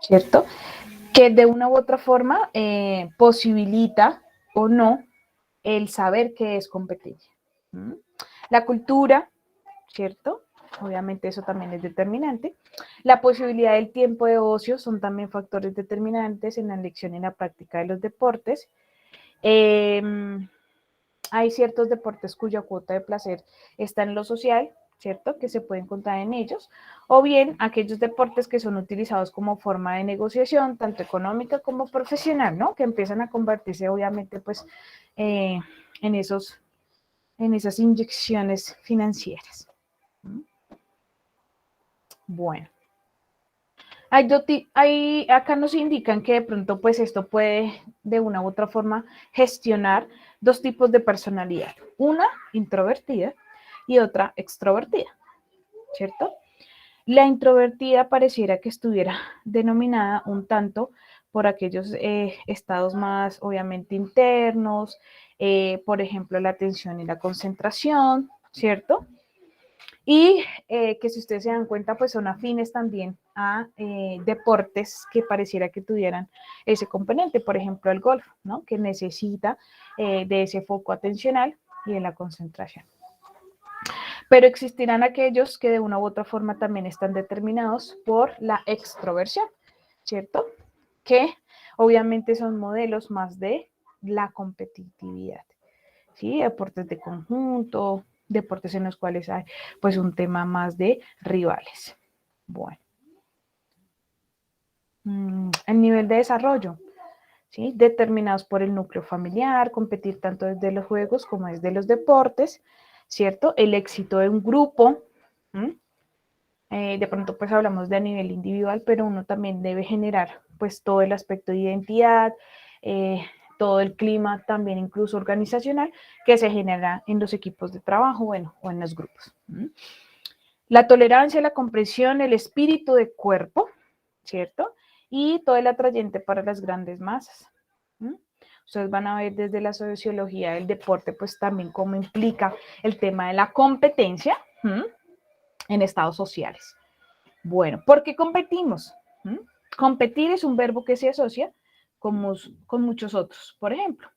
¿cierto? Que de una u otra forma posibilita o no el saber qué es competencia. La cultura, ¿cierto? Obviamente eso también es determinante. La posibilidad del tiempo de ocio son también factores determinantes en la elección y en la práctica de los deportes. Hay ciertos deportes cuya cuota de placer está en lo social, ¿cierto? Que se puede encontrar en ellos, o bien aquellos deportes que son utilizados como forma de negociación, tanto económica como profesional, ¿no? Que empiezan a convertirse, obviamente, pues, en esas inyecciones financieras. Bueno. Acá nos indican que de pronto, pues, esto puede, de una u otra forma, gestionar dos tipos de personalidad. Una introvertida y otra extrovertida, ¿cierto? La introvertida pareciera que estuviera denominada un tanto por aquellos estados más, obviamente, internos, por ejemplo, la atención y la concentración, ¿cierto? Y que si ustedes se dan cuenta, pues son afines también a deportes que pareciera que tuvieran ese componente, por ejemplo, el golf, ¿no? Que necesita de ese foco atencional y de la concentración. Pero existirán aquellos que de una u otra forma también están determinados por la extroversión, ¿cierto? Que obviamente son modelos más de la competitividad, ¿sí? Deportes de conjunto, deportes en los cuales hay pues un tema más de rivales. Bueno. El nivel de desarrollo, ¿sí? Determinados por el núcleo familiar, competir tanto desde los juegos como desde los deportes, ¿cierto? El éxito de un grupo, de pronto pues hablamos de a nivel individual, pero uno también debe generar pues todo el aspecto de identidad, todo el clima también incluso organizacional que se genera en los equipos de trabajo, bueno, o en los grupos. La tolerancia, la comprensión, el espíritu de cuerpo, ¿cierto? Y todo el atrayente para las grandes masas. Ustedes van a ver desde la sociología del deporte, pues también cómo implica el tema de la competencia en estados sociales. Bueno, ¿por qué competimos? Competir es un verbo que se asocia con muchos otros. Por ejemplo,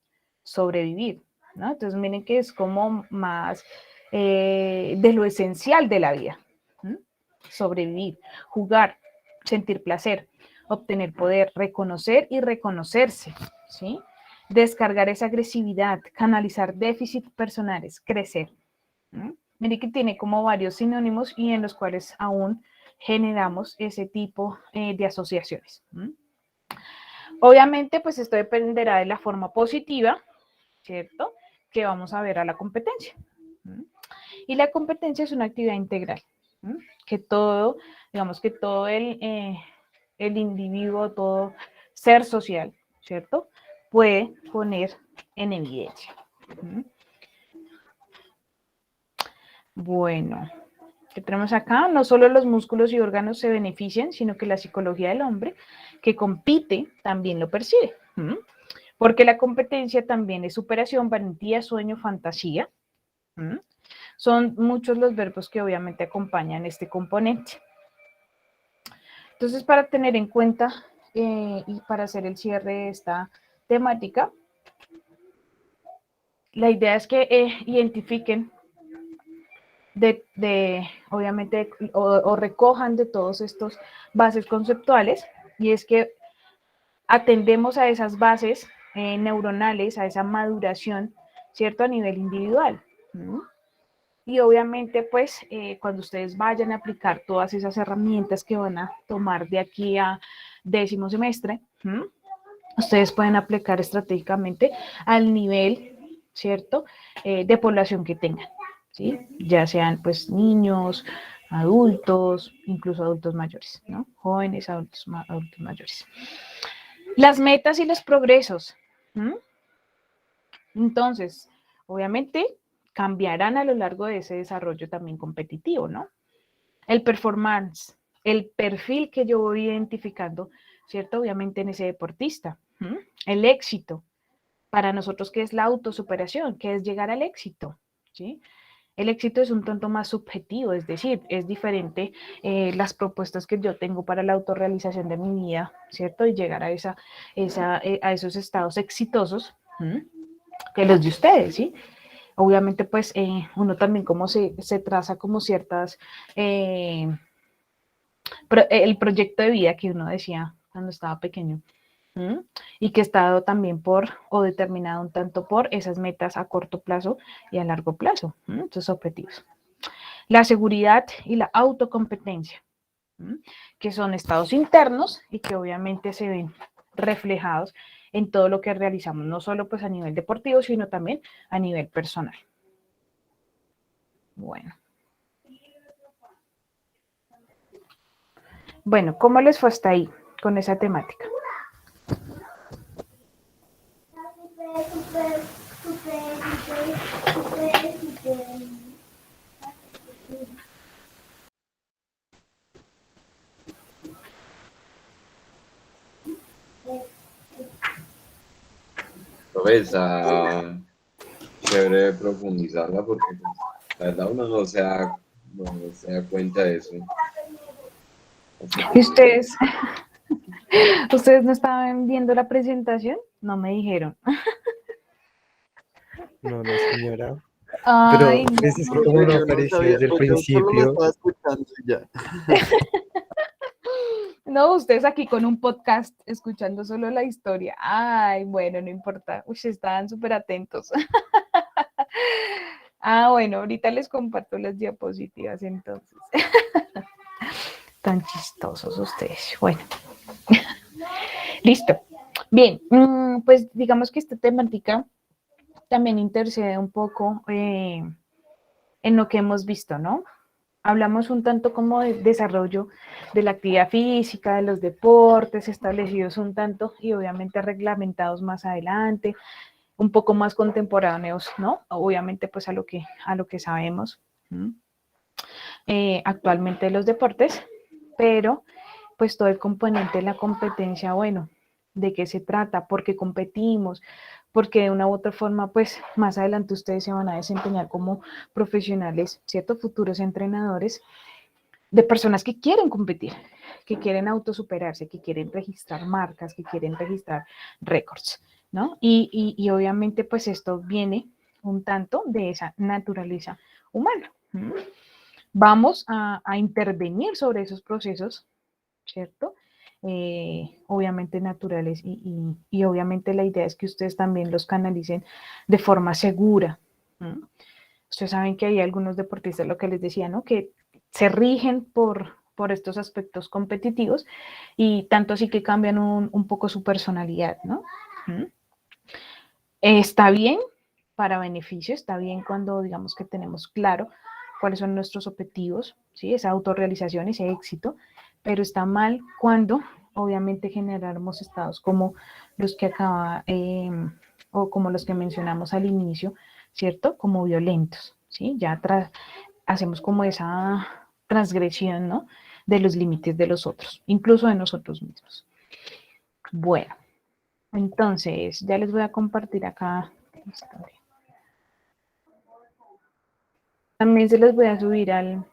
sobrevivir, ¿no? Entonces miren que es como más de lo esencial de la vida. Sobrevivir, jugar, sentir placer, obtener poder, reconocer y reconocerse, ¿sí? Descargar esa agresividad, canalizar déficits personales, crecer. Miren que tiene como varios sinónimos y en los cuales aún generamos ese tipo de asociaciones. Obviamente, pues esto dependerá de la forma positiva, ¿cierto? Que vamos a ver a la competencia. Y la competencia es una actividad integral, que todo, digamos que todo el individuo, todo ser social, ¿cierto? Puede poner en evidencia. Bueno, ¿qué tenemos acá? No solo los músculos y órganos se benefician, sino que la psicología del hombre que compite también lo percibe. Porque la competencia también es superación, valentía, sueño, fantasía. Son muchos los verbos que obviamente acompañan este componente. Entonces, para tener en cuenta y para hacer el cierre de esta temática, la idea es que identifiquen obviamente, o recojan de todos estos bases conceptuales, y es que atendemos a esas bases neuronales, a esa maduración, ¿cierto? A nivel individual. Y obviamente, pues, cuando ustedes vayan a aplicar todas esas herramientas que van a tomar de aquí a 10º semestre, ustedes pueden aplicar estratégicamente al nivel, ¿cierto? De población que tengan. ¿Sí? Ya sean pues niños, adultos, incluso adultos mayores, ¿no? Jóvenes, adultos mayores. Las metas y los progresos. Entonces, obviamente, cambiarán a lo largo de ese desarrollo también competitivo, ¿no? El performance, el perfil que yo voy identificando, ¿cierto? Obviamente en ese deportista. El éxito, para nosotros, ¿qué es la autosuperación? ¿Qué es llegar al éxito? ¿Sí? El éxito es un tanto más subjetivo, es decir, es diferente las propuestas que yo tengo para la autorrealización de mi vida, ¿cierto? Y llegar a esos estados exitosos que los de ustedes, ¿sí? Obviamente, pues, uno también como se traza como ciertas, el proyecto de vida que uno decía cuando estaba pequeño, y que está dado también determinado un tanto por esas metas a corto plazo y a largo plazo, esos objetivos. La seguridad y la autocompetencia, que son estados internos y que obviamente se ven reflejados en todo lo que realizamos, no solo pues a nivel deportivo, sino también a nivel personal. Bueno, ¿cómo les fue hasta ahí con esa temática? Pues, chévere profundizarla porque pues, la verdad uno no se da no se da cuenta de eso. Así ¿Y que, ustedes no estaban viendo la presentación? No me dijeron. No, no, señora. Ay, Pero pues es que no. Profe, como no yo no apareció sabía, desde el pues yo solo lo principio, estaba escuchando y ya. No, ustedes aquí con un podcast escuchando solo la historia. Ay, bueno, no importa. Uy, estaban súper atentos. Ah, bueno, ahorita les comparto las diapositivas entonces. Tan chistosos ustedes. Bueno, listo. Bien, pues digamos que esta temática también intercede un poco en lo que hemos visto, ¿no? Hablamos un tanto como de desarrollo de la actividad física, de los deportes establecidos un tanto y obviamente reglamentados más adelante, un poco más contemporáneos, ¿no? Obviamente pues a lo que sabemos actualmente de los deportes, pero pues todo el componente de la competencia, bueno, ¿de qué se trata? ¿Por qué competimos? Porque de una u otra forma, pues más adelante ustedes se van a desempeñar como profesionales, ¿cierto? Futuros entrenadores de personas que quieren competir, que quieren autosuperarse, que quieren registrar marcas, que quieren registrar récords, ¿no? Y obviamente pues esto viene un tanto de esa naturaleza humana. Vamos a intervenir sobre esos procesos, ¿cierto? Obviamente naturales y obviamente la idea es que ustedes también los canalicen de forma segura. Ustedes saben que hay algunos deportistas, lo que les decía, ¿no? Que se rigen por estos aspectos competitivos y tanto así que cambian un poco su personalidad, ¿no? Está bien para beneficio, está bien cuando digamos que tenemos claro cuáles son nuestros objetivos, ¿sí? Esa autorrealización, ese éxito, pero está mal cuando obviamente generamos estados como los que acaba, o como los que mencionamos al inicio, ¿cierto? Como violentos, ¿sí? Ya hacemos como esa transgresión, ¿no? De los límites de los otros, incluso de nosotros mismos. Bueno, entonces ya les voy a compartir acá la historia. También se los voy a subir al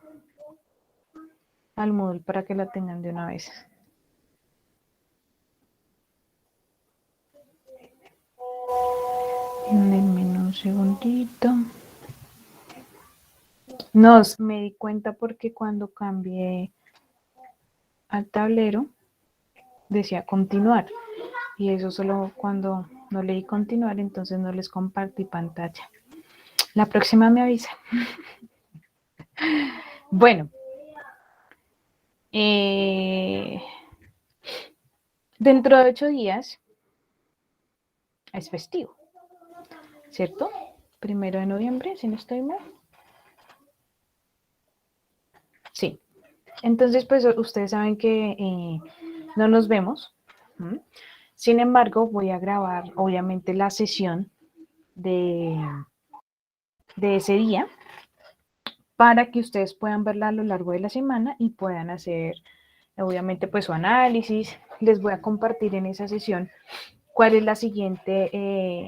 Moodle para que la tengan de una vez. Denme un segundito. No, me di cuenta porque cuando cambié al tablero decía continuar y eso solo cuando no leí continuar, entonces no les compartí pantalla. La próxima me avisa. Bueno, dentro de 8 días es festivo, ¿cierto? 1 de noviembre, si no estoy mal. Sí. Entonces, pues ustedes saben que no nos vemos. Sin embargo, voy a grabar, obviamente, la sesión de ese día para que ustedes puedan verla a lo largo de la semana y puedan hacer, obviamente, pues su análisis. Les voy a compartir en esa sesión cuál es la siguiente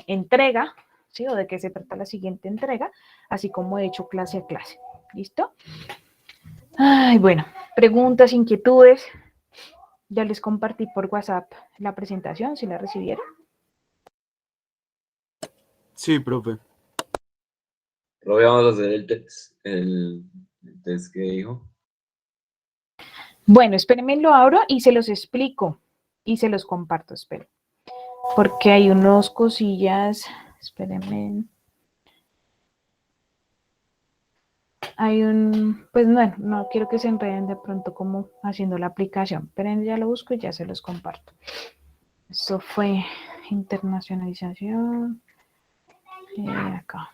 entrega, ¿sí? O de qué se trata la siguiente entrega, así como he hecho clase a clase. ¿Listo? Ay, bueno, preguntas, inquietudes. Ya les compartí por WhatsApp la presentación, si la recibieron. Sí, profe. lo vamos a hacer el test que dijo. Bueno, espérenme, lo abro y se los explico y se los comparto, esperen. Porque hay unos cosillas, espérenme. Hay pues bueno, no quiero que se enreden de pronto como haciendo la aplicación. Esperen, ya lo busco y ya se los comparto. Esto fue internacionalización. Acá.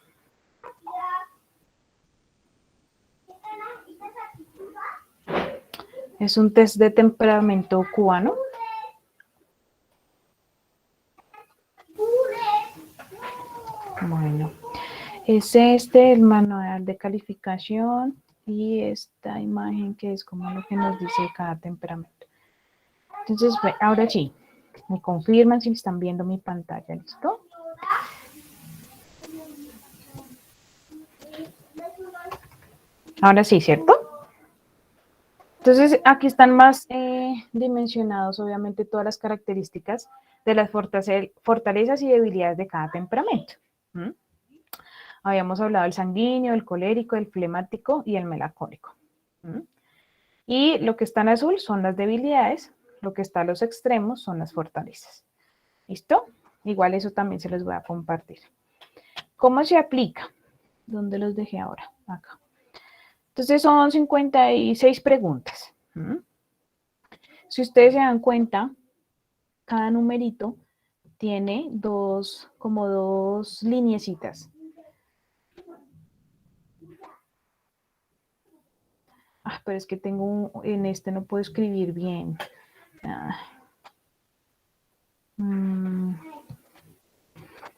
Es un test de temperamento cubano. Bueno, es el manual de calificación y esta imagen que es como lo que nos dice cada temperamento. Entonces, ahora sí, me confirman si están viendo mi pantalla, ¿listo? Ahora sí, ¿cierto? Entonces, aquí están más dimensionados, obviamente, todas las características de las fortalezas y debilidades de cada temperamento. ¿Mm? Habíamos hablado del sanguíneo, el colérico, el flemático y el melancólico. ¿Mm? Y lo que está en azul son las debilidades, lo que está a los extremos son las fortalezas. ¿Listo? Igual eso también se los voy a compartir. ¿Cómo se aplica? ¿Dónde los dejé ahora? Acá. Entonces son 56 preguntas. ¿Mm? Si ustedes se dan cuenta, cada numerito tiene como dos lineecitas. Pero es que en este no puedo escribir bien.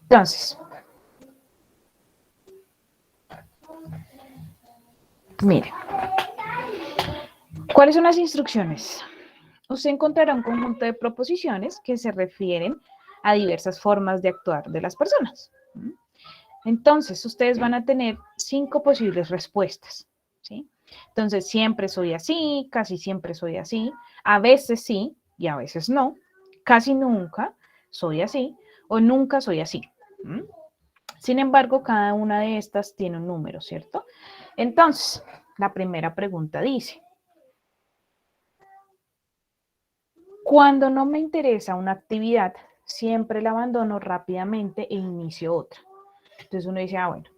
Entonces, mire, ¿cuáles son las instrucciones? Usted encontrará un conjunto de proposiciones que se refieren a diversas formas de actuar de las personas. Entonces, ustedes van a tener 5 posibles respuestas, ¿sí? Entonces, siempre soy así, casi siempre soy así, a veces sí y a veces no, casi nunca soy así o nunca soy así. Sin embargo, cada una de estas tiene un número, ¿cierto? Entonces, la primera pregunta dice, cuando no me interesa una actividad, siempre la abandono rápidamente e inicio otra. Entonces uno dice, bueno,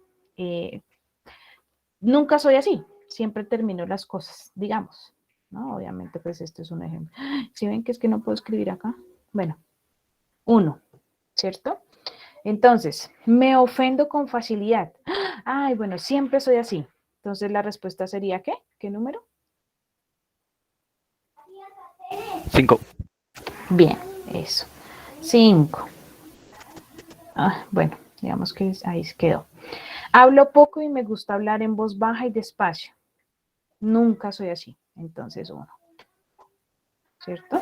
nunca soy así, siempre termino las cosas, digamos, ¿no? Obviamente, pues esto es un ejemplo. ¿Sí ven que es que no puedo escribir acá? Bueno, 1, ¿cierto? Entonces, me ofendo con facilidad. Ay, bueno, siempre soy así. Entonces la respuesta sería, ¿qué? ¿Qué número? 5. Bien, eso. 5. Bueno, digamos que ahí quedó. Hablo poco y me gusta hablar en voz baja y despacio. Nunca soy así. Entonces 1. ¿Cierto?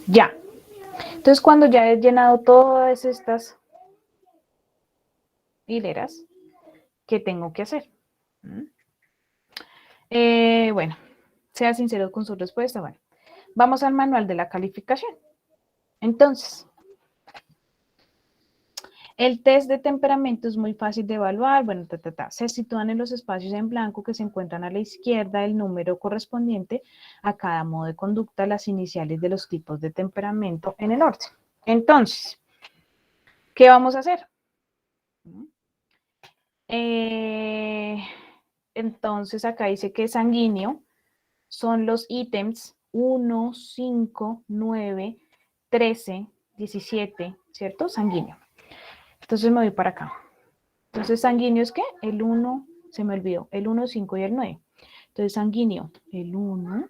Ya. Entonces, cuando ya he llenado todas estas hileras, ¿qué tengo que hacer? Bueno, sea sincero con su respuesta. Bueno, vamos al manual de la calificación. Entonces, el test de temperamento es muy fácil de evaluar. Bueno, se sitúan en los espacios en blanco que se encuentran a la izquierda del número correspondiente a cada modo de conducta, las iniciales de los tipos de temperamento en el orden. Entonces, ¿qué vamos a hacer? Entonces, acá dice que sanguíneo son los ítems 1, 5, 9, 13, 17, ¿cierto? Sanguíneo. Entonces me voy para acá. Entonces, sanguíneo es ¿qué? El 1, se me olvidó, el 1, 5 y el 9. Entonces, sanguíneo, el 1,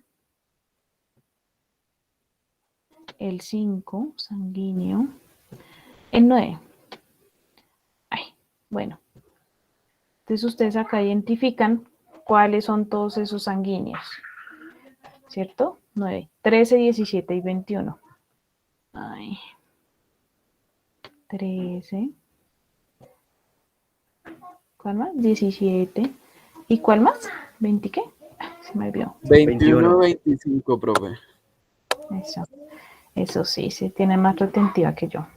el 5, sanguíneo, el 9. Ay, bueno. Entonces, ustedes acá identifican cuáles son todos esos sanguíneos, ¿cierto? 9, 13, 17 y 21. Ay, 13. ¿Cuál más? 17. ¿Y cuál más? ¿20 qué? Se me olvidó. 21, 25, profe. Eso sí, se tiene más retentiva que yo.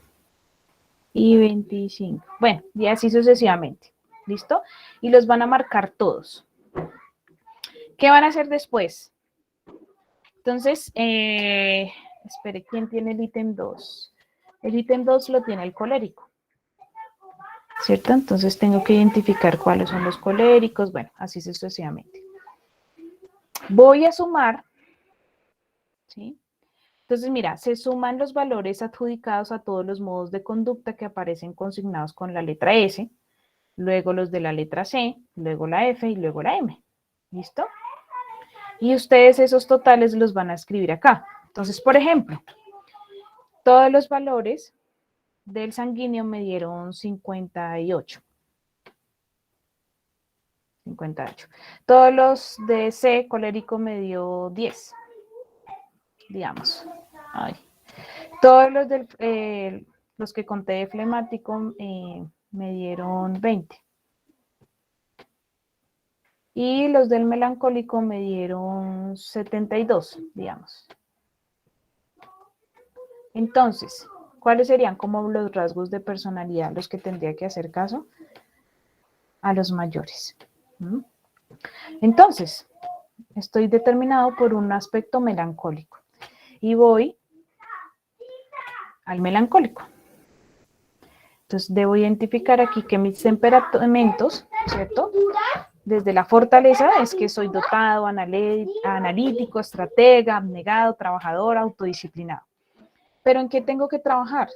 Y 25. Bueno, y así sucesivamente. ¿Listo? Y los van a marcar todos. ¿Qué van a hacer después? Entonces, espere, ¿quién tiene el ítem 2? El ítem 2 lo tiene el colérico. ¿Cierto? Entonces tengo que identificar cuáles son los coléricos. Bueno, así sucesivamente. Voy a sumar, ¿sí? Entonces, mira, se suman los valores adjudicados a todos los modos de conducta que aparecen consignados con la letra S, luego los de la letra C, luego la F y luego la M. ¿Listo? Y ustedes esos totales los van a escribir acá. Entonces, por ejemplo, todos los valores del sanguíneo me dieron 58. 58. Todos los de C, colérico, me dio 10. Digamos. Ay. Todos los que conté de flemático me dieron 20. Y los del melancólico me dieron 72, digamos. Entonces, ¿cuáles serían como los rasgos de personalidad los que tendría que hacer caso? A los mayores. Entonces, estoy determinado por un aspecto melancólico y voy al melancólico. Entonces, debo identificar aquí que mis temperamentos, ¿cierto? Desde la fortaleza es que soy dotado, analítico, estratega, abnegado, trabajador, autodisciplinado. ¿Pero en qué tengo que trabajar?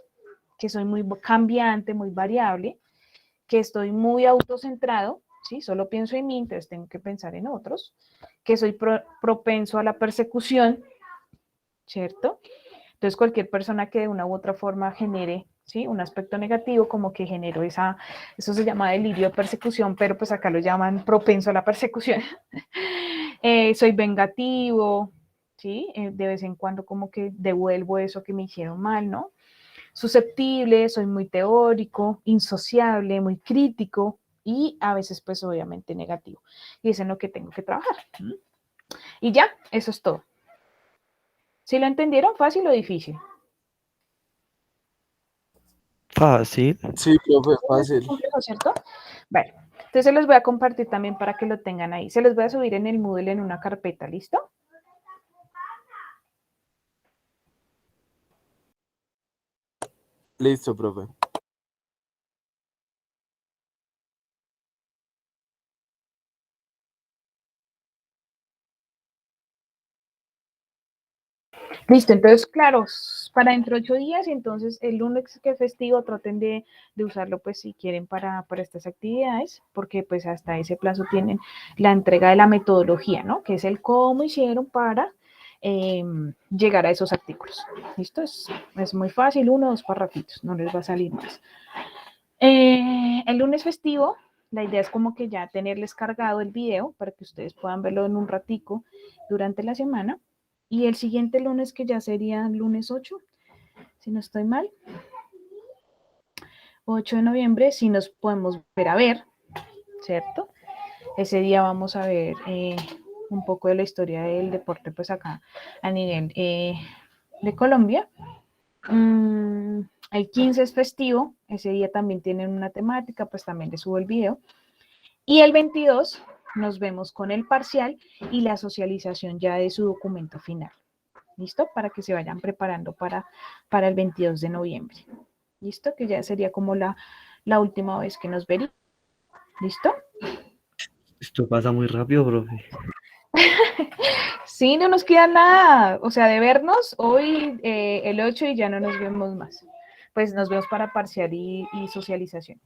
Que soy muy cambiante, muy variable, que estoy muy autocentrado, ¿sí? Solo pienso en mí, entonces tengo que pensar en otros, que soy propenso a la persecución, ¿cierto? Entonces cualquier persona que de una u otra forma genere, ¿sí? Un aspecto negativo, como que generó eso se llama delirio de persecución, pero pues acá lo llaman propenso a la persecución. Soy vengativo, ¿sí? De vez en cuando como que devuelvo eso que me hicieron mal, ¿no? Susceptible, soy muy teórico, insociable, muy crítico y a veces pues obviamente negativo. Y es en lo que tengo que trabajar. Y ya, eso es todo. ¿Sí lo entendieron? ¿Fácil o difícil? Fácil. Sí, profe, fácil. Complejo, ¿cierto? Bueno, entonces se los voy a compartir también para que lo tengan ahí. Se los voy a subir en el Moodle en una carpeta, ¿listo? Listo, profe. Listo, entonces, claro, para dentro de 8 días, y entonces el lunes que es festivo, traten de usarlo, pues, si quieren para estas actividades, porque, pues, hasta ese plazo tienen la entrega de la metodología, ¿no? Que es el cómo hicieron para llegar a esos artículos. ¿Listo? Es muy fácil, 1 o 2 parrafitos, no les va a salir más. El lunes festivo, la idea es como que ya tenerles cargado el video para que ustedes puedan verlo en un ratico durante la semana. Y el siguiente lunes, que ya sería lunes 8, si no estoy mal, 8 de noviembre, si nos podemos ver a ver, ¿cierto? Ese día vamos a ver un poco de la historia del deporte, pues acá a nivel de Colombia. El 15 es festivo, ese día también tienen una temática, pues también les subo el video. Y el 22 nos vemos con el parcial y la socialización ya de su documento final. ¿Listo? Para que se vayan preparando para el 22 de noviembre. ¿Listo? Que ya sería como la última vez que nos veríamos. ¿Listo? Esto pasa muy rápido, profe. Sí, no nos queda nada. O sea, de vernos hoy el 8 y ya no nos vemos más. Pues nos vemos para parcial y socialización.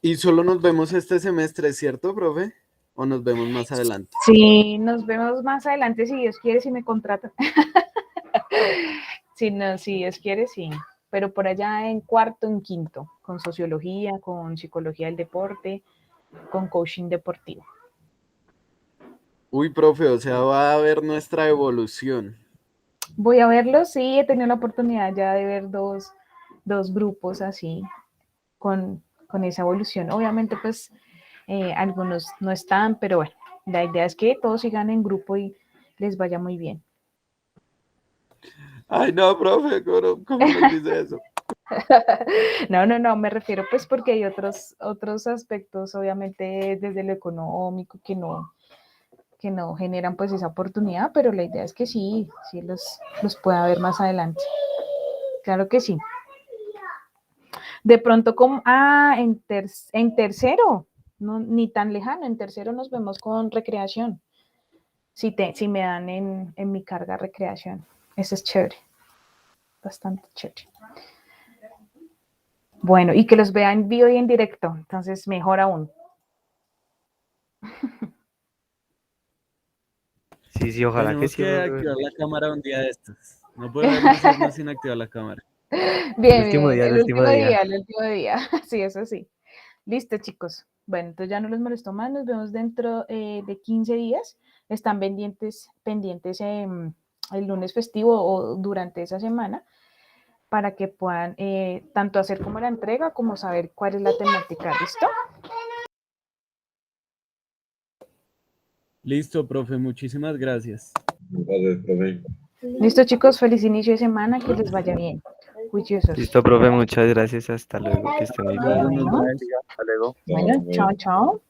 Y solo nos vemos este semestre, ¿cierto, profe? ¿O nos vemos más adelante? Sí, nos vemos más adelante si Dios quiere, si me contratan. Sí, no, si Dios quiere, sí. Pero por allá en cuarto, en quinto, con sociología, con psicología del deporte, con coaching deportivo. Uy, profe, o sea, va a ver nuestra evolución. Voy a verlo, sí, he tenido la oportunidad ya de ver dos grupos así, con esa evolución. Obviamente, pues, algunos no están, pero bueno, la idea es que todos sigan en grupo y les vaya muy bien. Ay, no, profe, ¿cómo nos dice eso? No, me refiero pues porque hay otros aspectos, obviamente, desde lo económico que no generan pues esa oportunidad, pero la idea es que sí los pueda ver más adelante. Claro que sí. De pronto, como, en tercero, no, ni tan lejano, en tercero nos vemos con recreación. Si me dan en mi carga recreación. Eso es chévere. Bastante chévere. Bueno, y que los vean en vivo y en directo, entonces mejor aún. Sí, ojalá que Tenemos sí, que profe. activar la cámara un día de estos. No podemos irnos sin activar la cámara. Bien, El el último último día. día, el último día. Sí, eso sí. Listo, chicos. Bueno, entonces ya no los molesto más. Nos vemos dentro de 15 días. Están pendientes el lunes festivo o durante esa semana para que puedan tanto hacer como la entrega como saber cuál es la temática. ¿Listo? Listo, profe, muchísimas gracias. Gracias, profe. Listo, chicos, feliz inicio de semana, que les vaya bien. Juiciosos. Listo, profe, muchas gracias. Hasta luego, que esté muy bien. Bueno, Hasta luego. bueno, chao, chao.